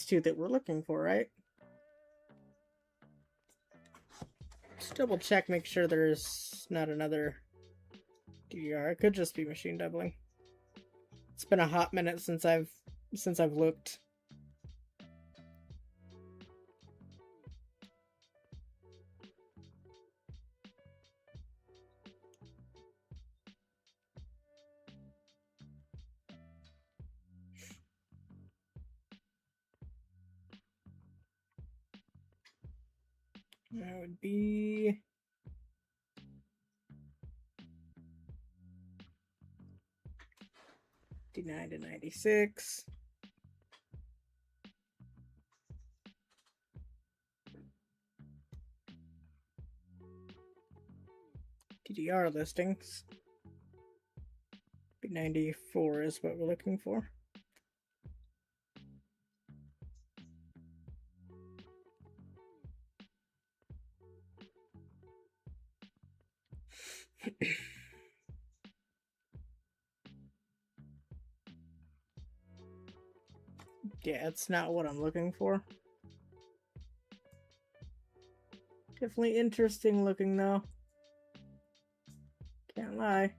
two that we're looking for, right? Just double check, make sure there's not another DDR. It could just be machine doubling. It's been a hot minute since I've looked. That would be 59 to 96. DDR listings. 94 is what we're looking for. Yeah, it's not what I'm looking for. Definitely interesting looking though. Can't lie.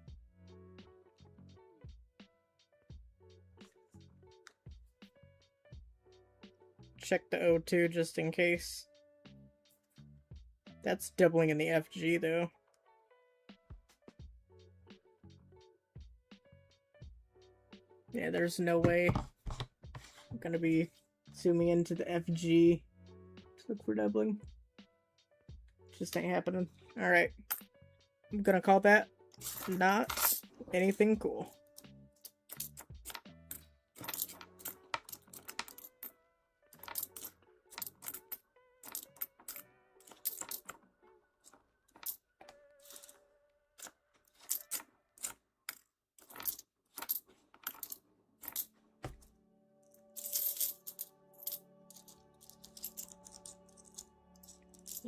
Check the O2 just in case. That's doubling in the FG though. Yeah, there's no way I'm gonna be zooming into the FG to look for doubling. Just ain't happening. Alright. I'm gonna call that not anything cool.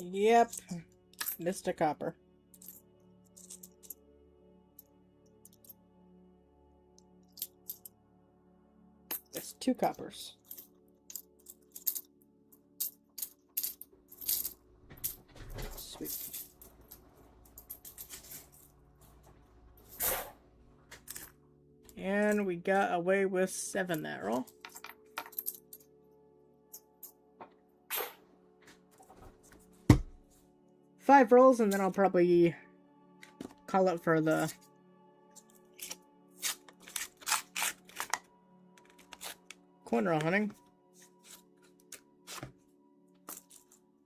Yep. Missed a copper. That's 2 coppers. Sweet. And we got away with 7 that roll. Five rolls, and then I'll probably call it for the corner hunting.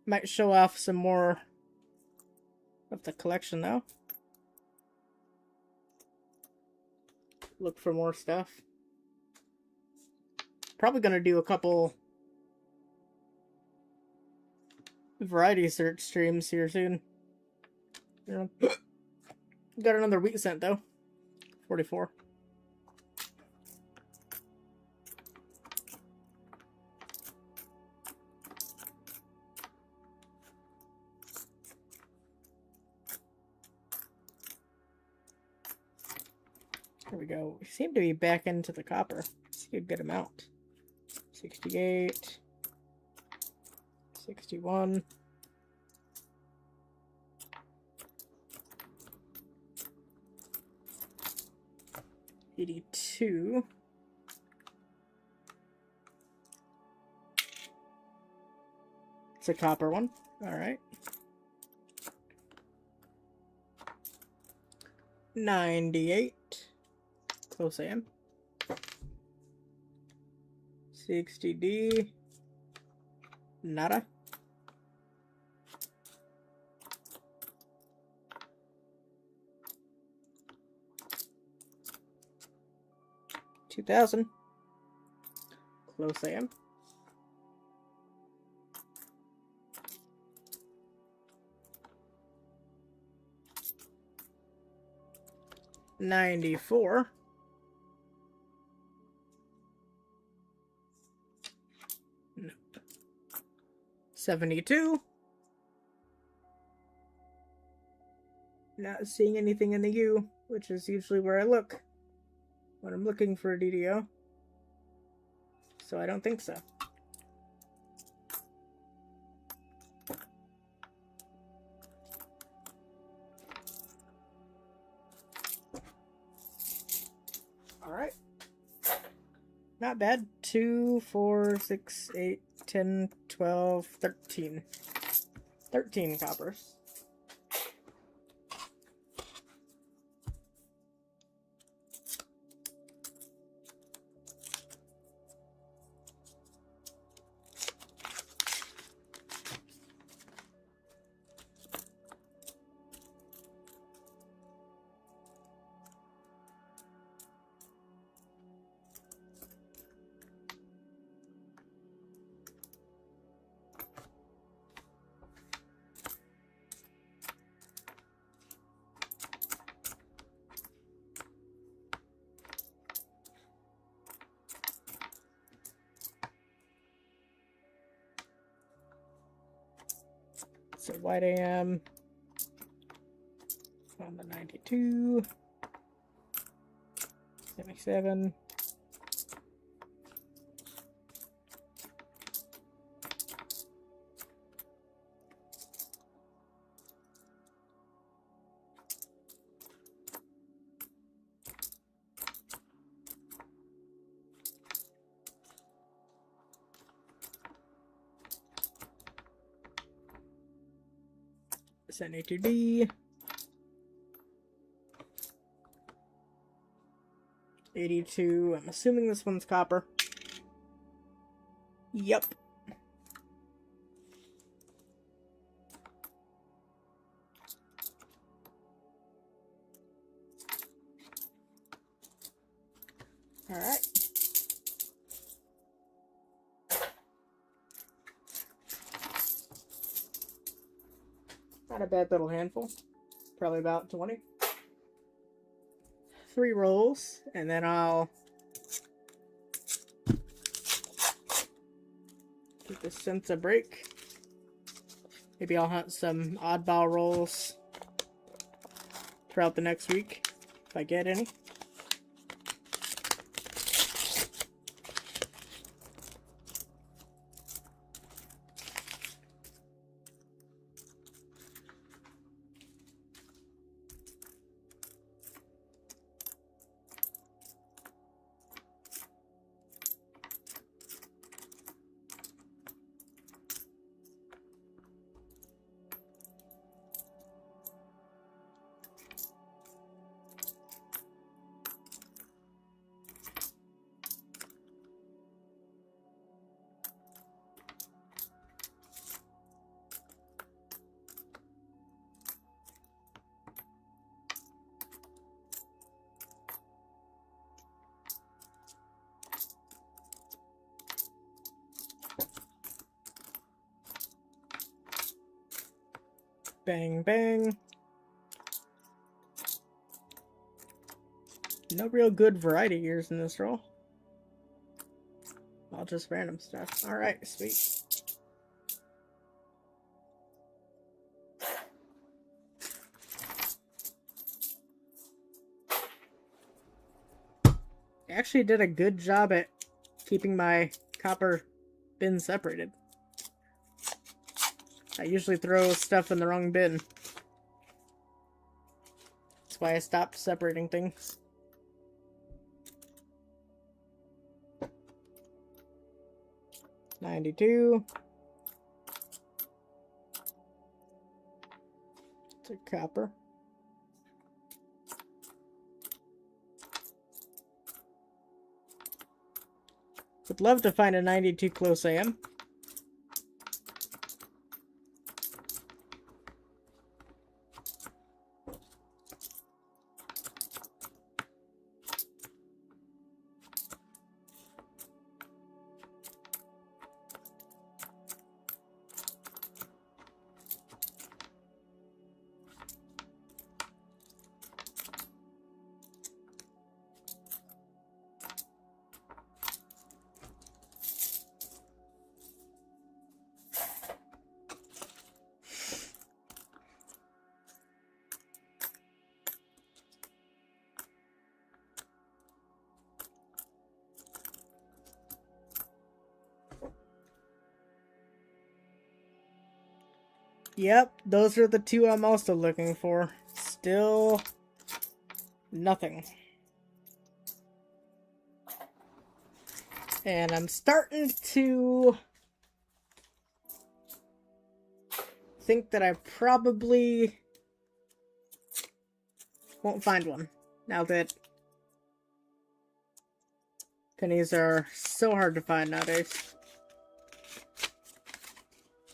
Might show off some more of the collection though. Look for more stuff. Probably gonna do a couple variety search streams here soon. Yeah. Got another wheat cent though. 44. we go. We seem to be back into the copper. See a good amount. 68. 61. 82. It's a copper one. Alright. 98. Close AM. 60D. Nada. 2000. Close AM. 94. Nope. 72. Not seeing anything in the U, which is usually where I look when I'm looking for a DDO. So I don't think so. Alright. Not bad. 2, 4, 6, 8, 10, 12, 13. 13 coppers. So white AM on the 92, 77, 72D, 82. I'm assuming this one's copper. Yep. Alright. Not a bad little handful. Probably about 20. 3 rolls, and then I'll give this sense a break. Maybe I'll hunt some oddball rolls throughout the next week, if I get any. Bang, bang. No real good variety gears in this roll. All just random stuff. Alright, sweet. actually did a good job at keeping my copper bin separated. I usually throw stuff in the wrong bin. That's why I stopped separating things. $92. It's a copper. Would love to find a 92 close AM. Yep, those are the two I'm also looking for. Still nothing. And I'm starting to think that I probably won't find one now that pennies are so hard to find nowadays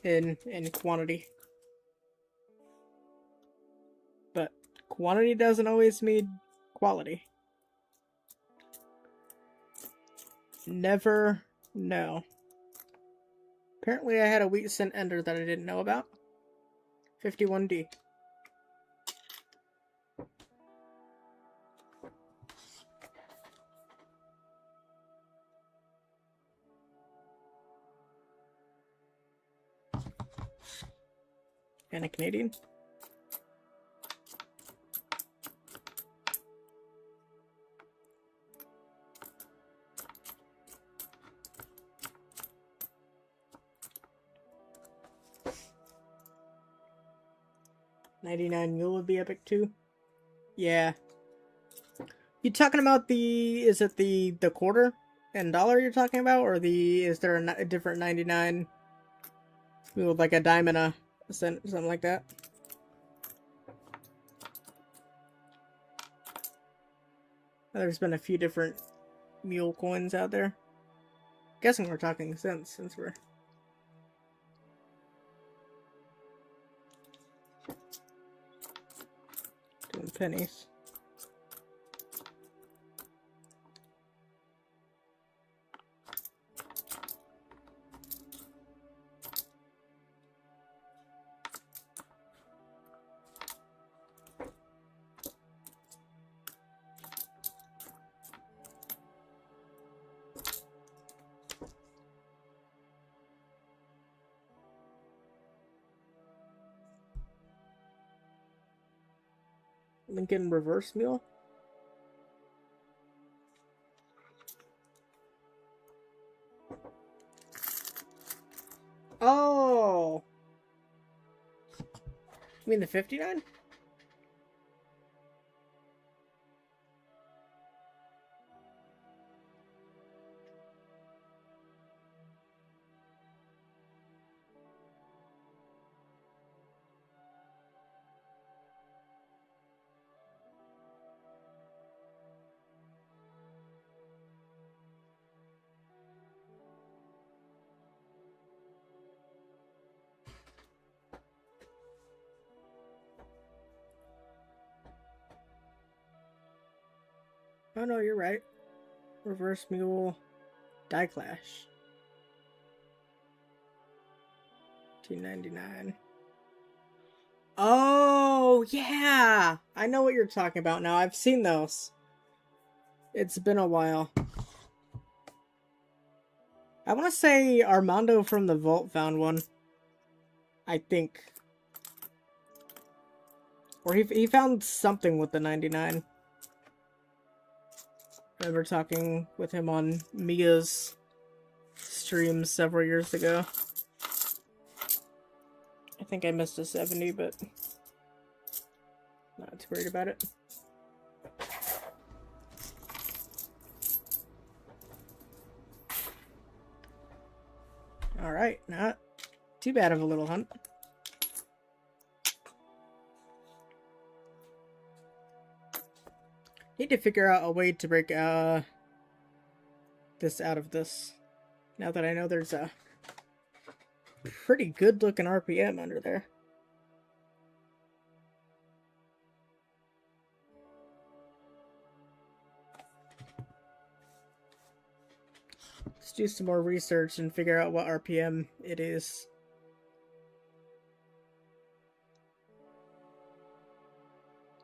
in quantity. But quantity doesn't always mean quality. Never know. Apparently I had a wheat cent ender that I didn't know about. 51D. And a Canadian. $99 mule would be epic too. Yeah. You talking about the, is it the quarter and dollar you're talking about, or is there a different 99 with like a dime and a cent, something like that? There's been a few different mule coins out there. Guessing we're talking cents since we're doing pennies. Lincoln reverse mule. Oh, you mean the 59? Oh no, you're right. Reverse mule die clash. $2.99. Oh yeah, I know what you're talking about now. I've seen those. It's been a while. I want to say Armando from the vault found one. I think. Or he found something with the 99. I remember talking with him on Mia's streams several years ago. I think I missed a 70, but not too worried about it. Alright, not too bad of a little hunt. Need to figure out a way to break this out of this. Now that I know there's a pretty good looking RPM under there. Let's do some more research and figure out what RPM it is.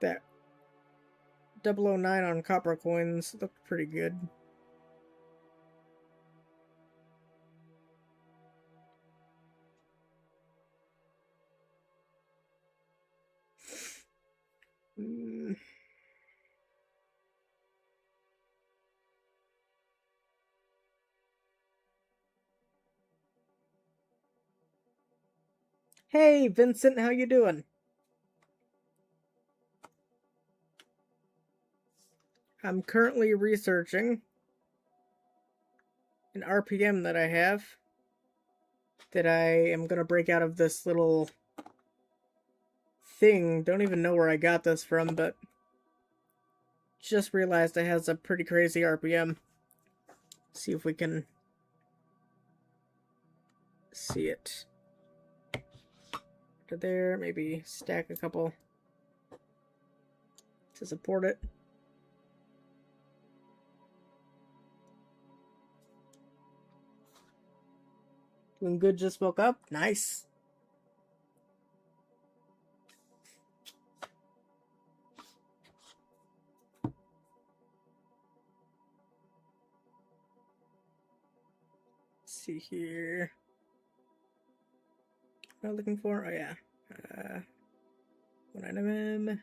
That 009 on copper coins looked pretty good. Hey, Vincent, how you doing? I'm currently researching an RPM that I have that I am gonna break out of this little thing. Don't even know where I got this from, but just realized it has a pretty crazy RPM. See if we can see it. To there, maybe stack a couple to support it. Doing good, just woke up. Nice. Let's see here. What am I looking for? Oh yeah. 1 mm.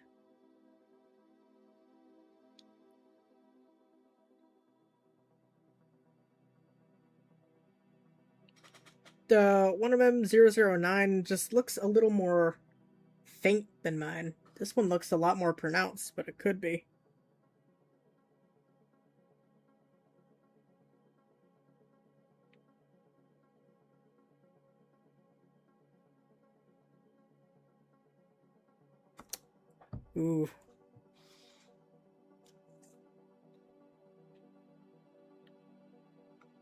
The 1mm009 just looks a little more faint than mine. This one looks a lot more pronounced, but it could be. Ooh.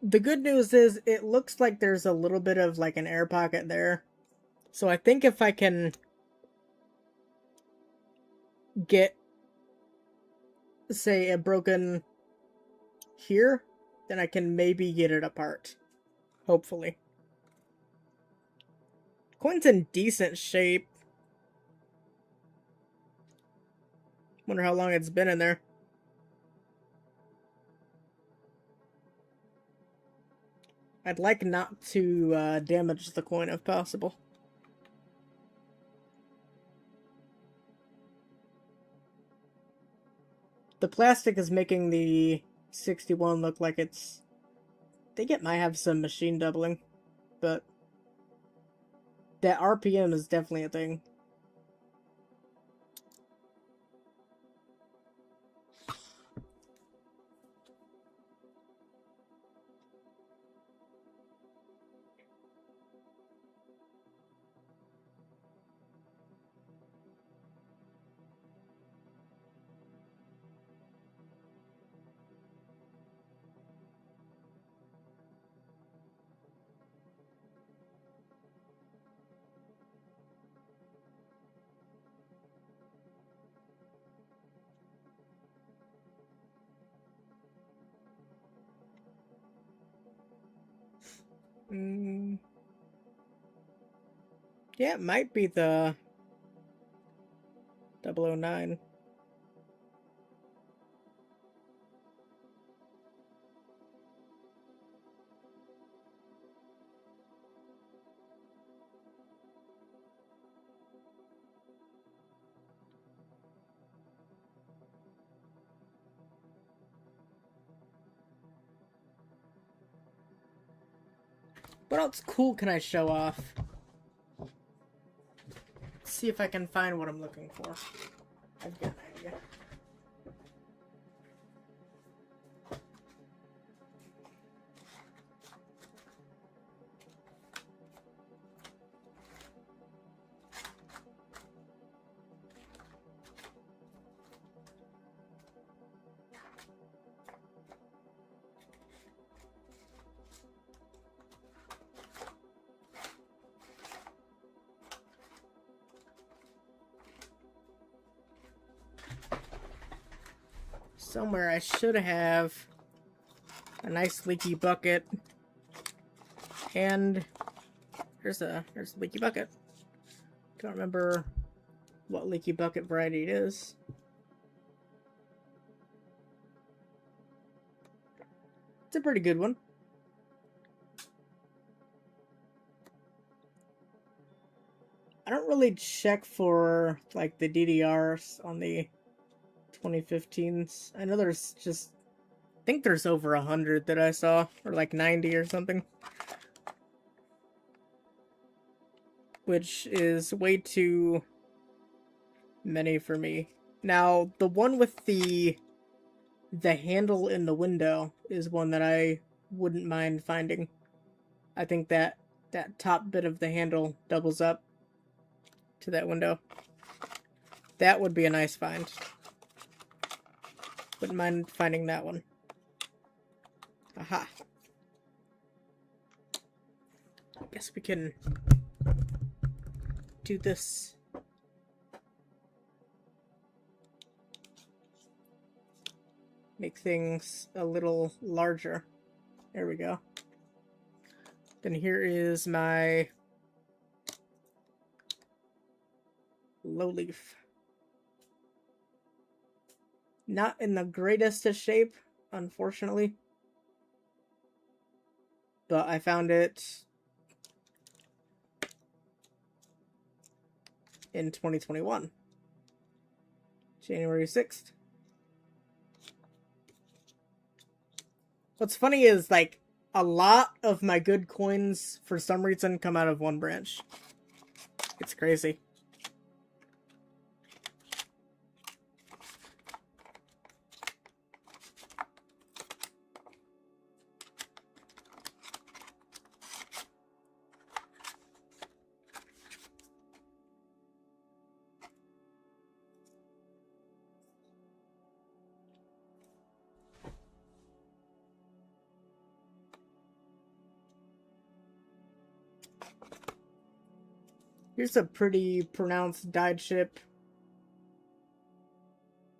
The good news is it looks like there's a little bit of like an air pocket there. So I think if I can get, say, a broken here, then I can maybe get it apart. Hopefully. Coin's in decent shape. Wonder how long it's been in there. I'd like not to damage the coin if possible. The plastic is making the 61 look like it's... I think it might have some machine doubling, but that RPM is definitely a thing. Yeah, it might be the 009. What else cool can I show off? Let's see if I can find what I'm looking for. I've got an idea. Somewhere I should have a nice leaky bucket, and there's a leaky bucket. Don't remember what leaky bucket variety it is. It's a pretty good one. I don't really check for like the DDRs on the 2015s. I know there's just, I think there's over 100 that I saw, or like 90 or something, which is way too many for me. Now, the one with the handle in the window is one that I wouldn't mind finding. I think that top bit of the handle doubles up to that window. That would be a nice find. Wouldn't mind finding that one. Aha. I guess we can do this. Make things a little larger. There we go. Then here is my low leaf. Not in the greatest of shape, unfortunately. But I found it in 2021. January 6th. What's funny is, like, a lot of my good coins, for some reason, come out of one branch. It's crazy. Here's a pretty pronounced died ship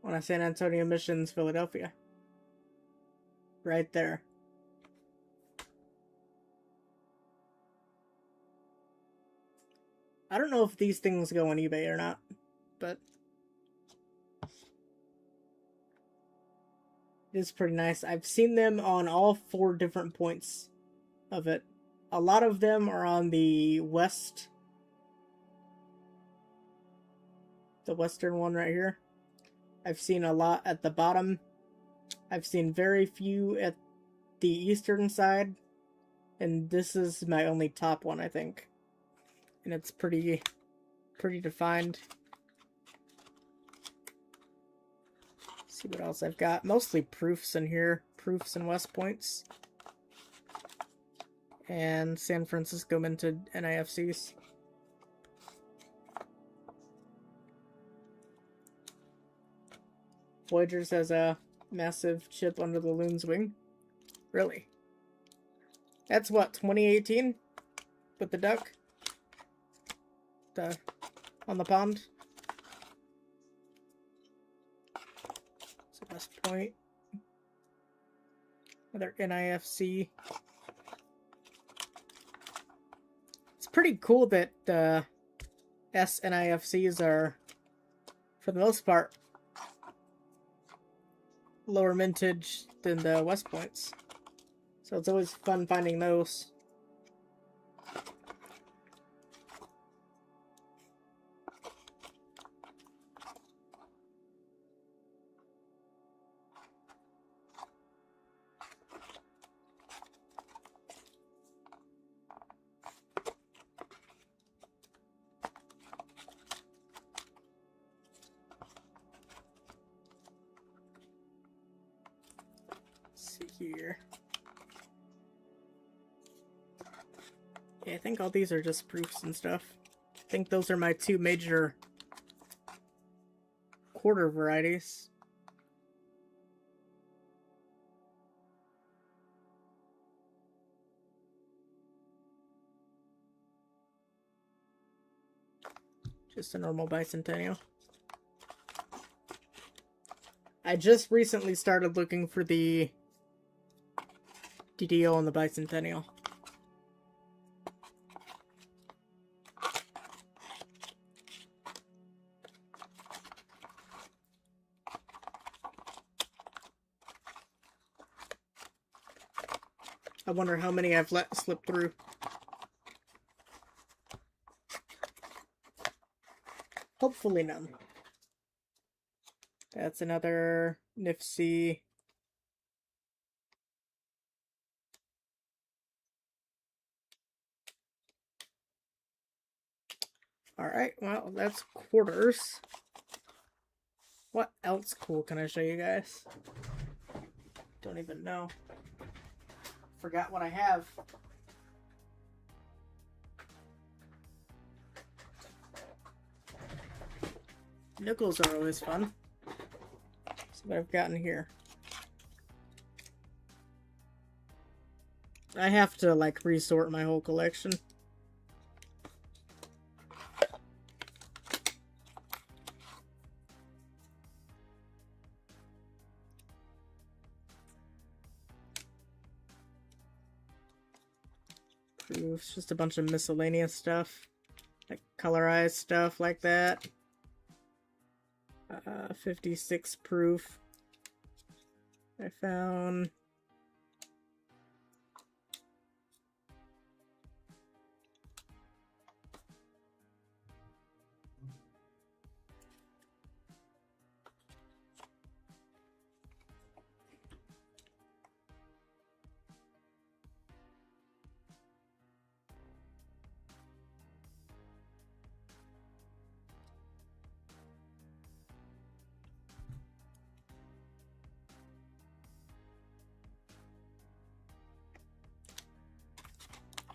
on a San Antonio Missions, Philadelphia. Right there. I don't know if these things go on eBay or not, but it is pretty nice. I've seen them on all 4 different points of it. A lot of them are on the west. The western one right here. I've seen a lot at the bottom. I've seen very few at the eastern side. And this is my only top one, I think. And it's pretty defined. Let's see what else I've got. Mostly proofs in here. Proofs and West Points. And San Francisco minted NIFCs. Voyagers has a massive chip under the loon's wing. Really? That's what, 2018? With the duck? On the pond? So West Point. Another NIFC. It's pretty cool that the SNIFCs are, for the most part, lower mintage than the West Points. So it's always fun finding those. see here. Yeah, I think all these are just proofs and stuff. I think those are my two major quarter varieties. Just a normal bicentennial. I just recently started looking for the DDO on the bicentennial. I wonder how many I've let slip through. Hopefully none. That's another Nifty. Alright, well, that's quarters. What else cool can I show you guys? Don't even know. Forgot what I have. Nickels are always fun. See what I've gotten here. I have to, like, resort my whole collection. Proofs, just a bunch of miscellaneous stuff. Like, colorized stuff like that. 56 proof. I found.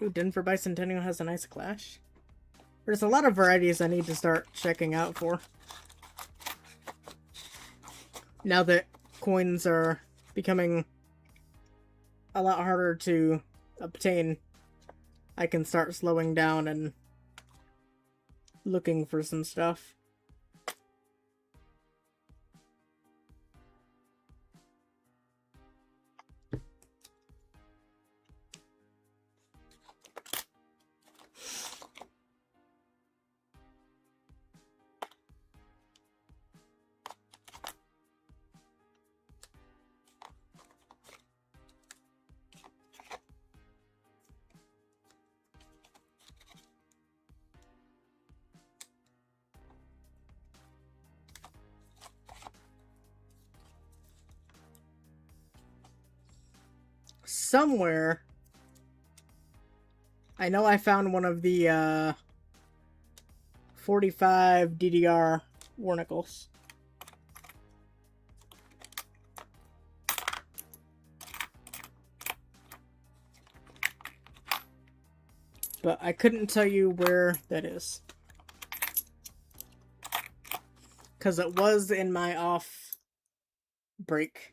Ooh, Denver Bicentennial has a nice clash. There's a lot of varieties I need to start checking out for. Now that coins are becoming a lot harder to obtain, I can start slowing down and looking for some stuff. Somewhere, I know I found one of the 45 DDR Warnicles. But I couldn't tell you where that is. Because it was in my off break.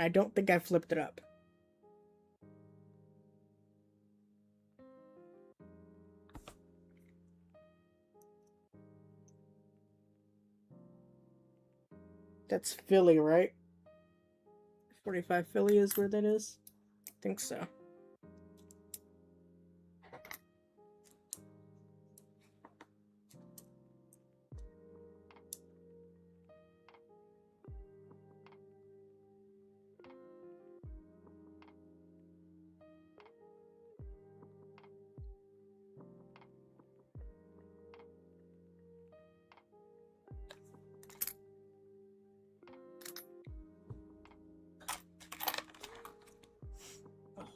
I don't think I flipped it up. That's Philly, right? 45 Philly is where that is? I think so.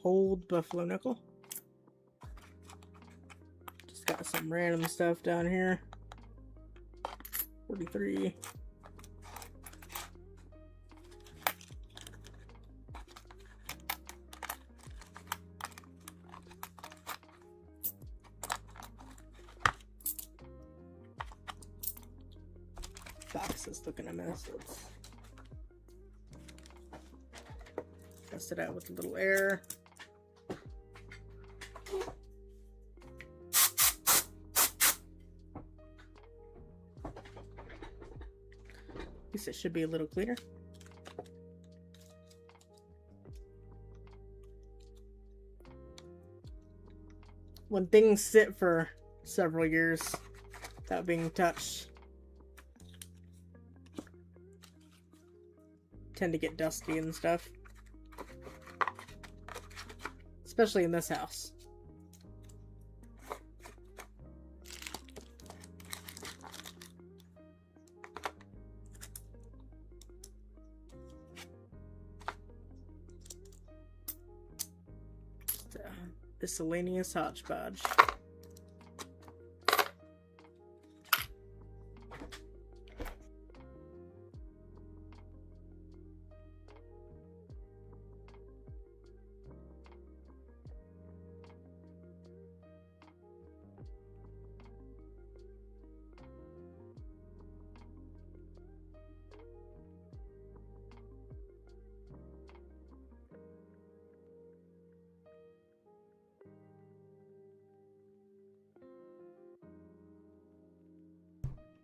Old Buffalo Nickel. Just got some random stuff down here. 43. this looking a mess. Let's test it out with a little air. At least it should be a little cleaner. When things sit for several years without being touched, tend to get dusty and stuff. Especially in this house. Just, miscellaneous hodgepodge.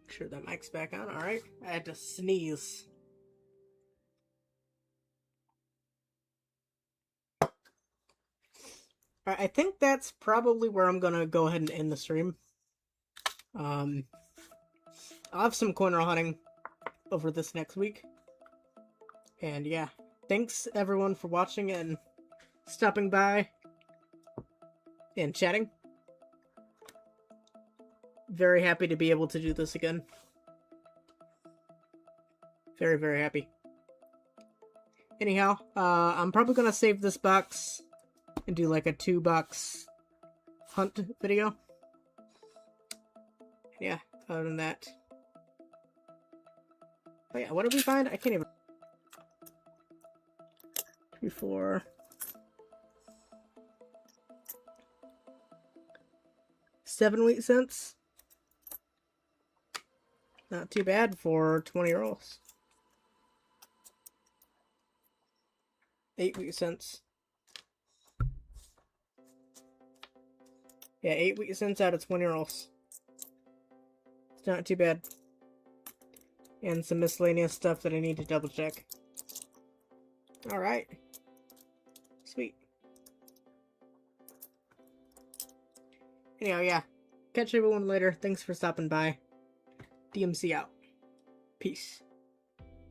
Sure that mic's back on. Alright. I had to sneeze. Alright, I think that's probably where I'm gonna go ahead and end the stream. I'll have some corner hunting over this next week. And yeah, thanks everyone for watching and stopping by and chatting. Very happy to be able to do this again. Very, very happy. Anyhow, I'm probably gonna save this box and do like a 2-box hunt video. Yeah, other than that. Oh yeah, what did we find? I can't even... 3, 4... 7 wheat cents. Not too bad for 20 rolls. 8 wheat cents. Yeah, 8 wheat cents out of 20 rolls. It's not too bad. And some miscellaneous stuff that I need to double check. Alright. Sweet. Anyhow, yeah. Catch everyone later. Thanks for stopping by. DMC out. Peace.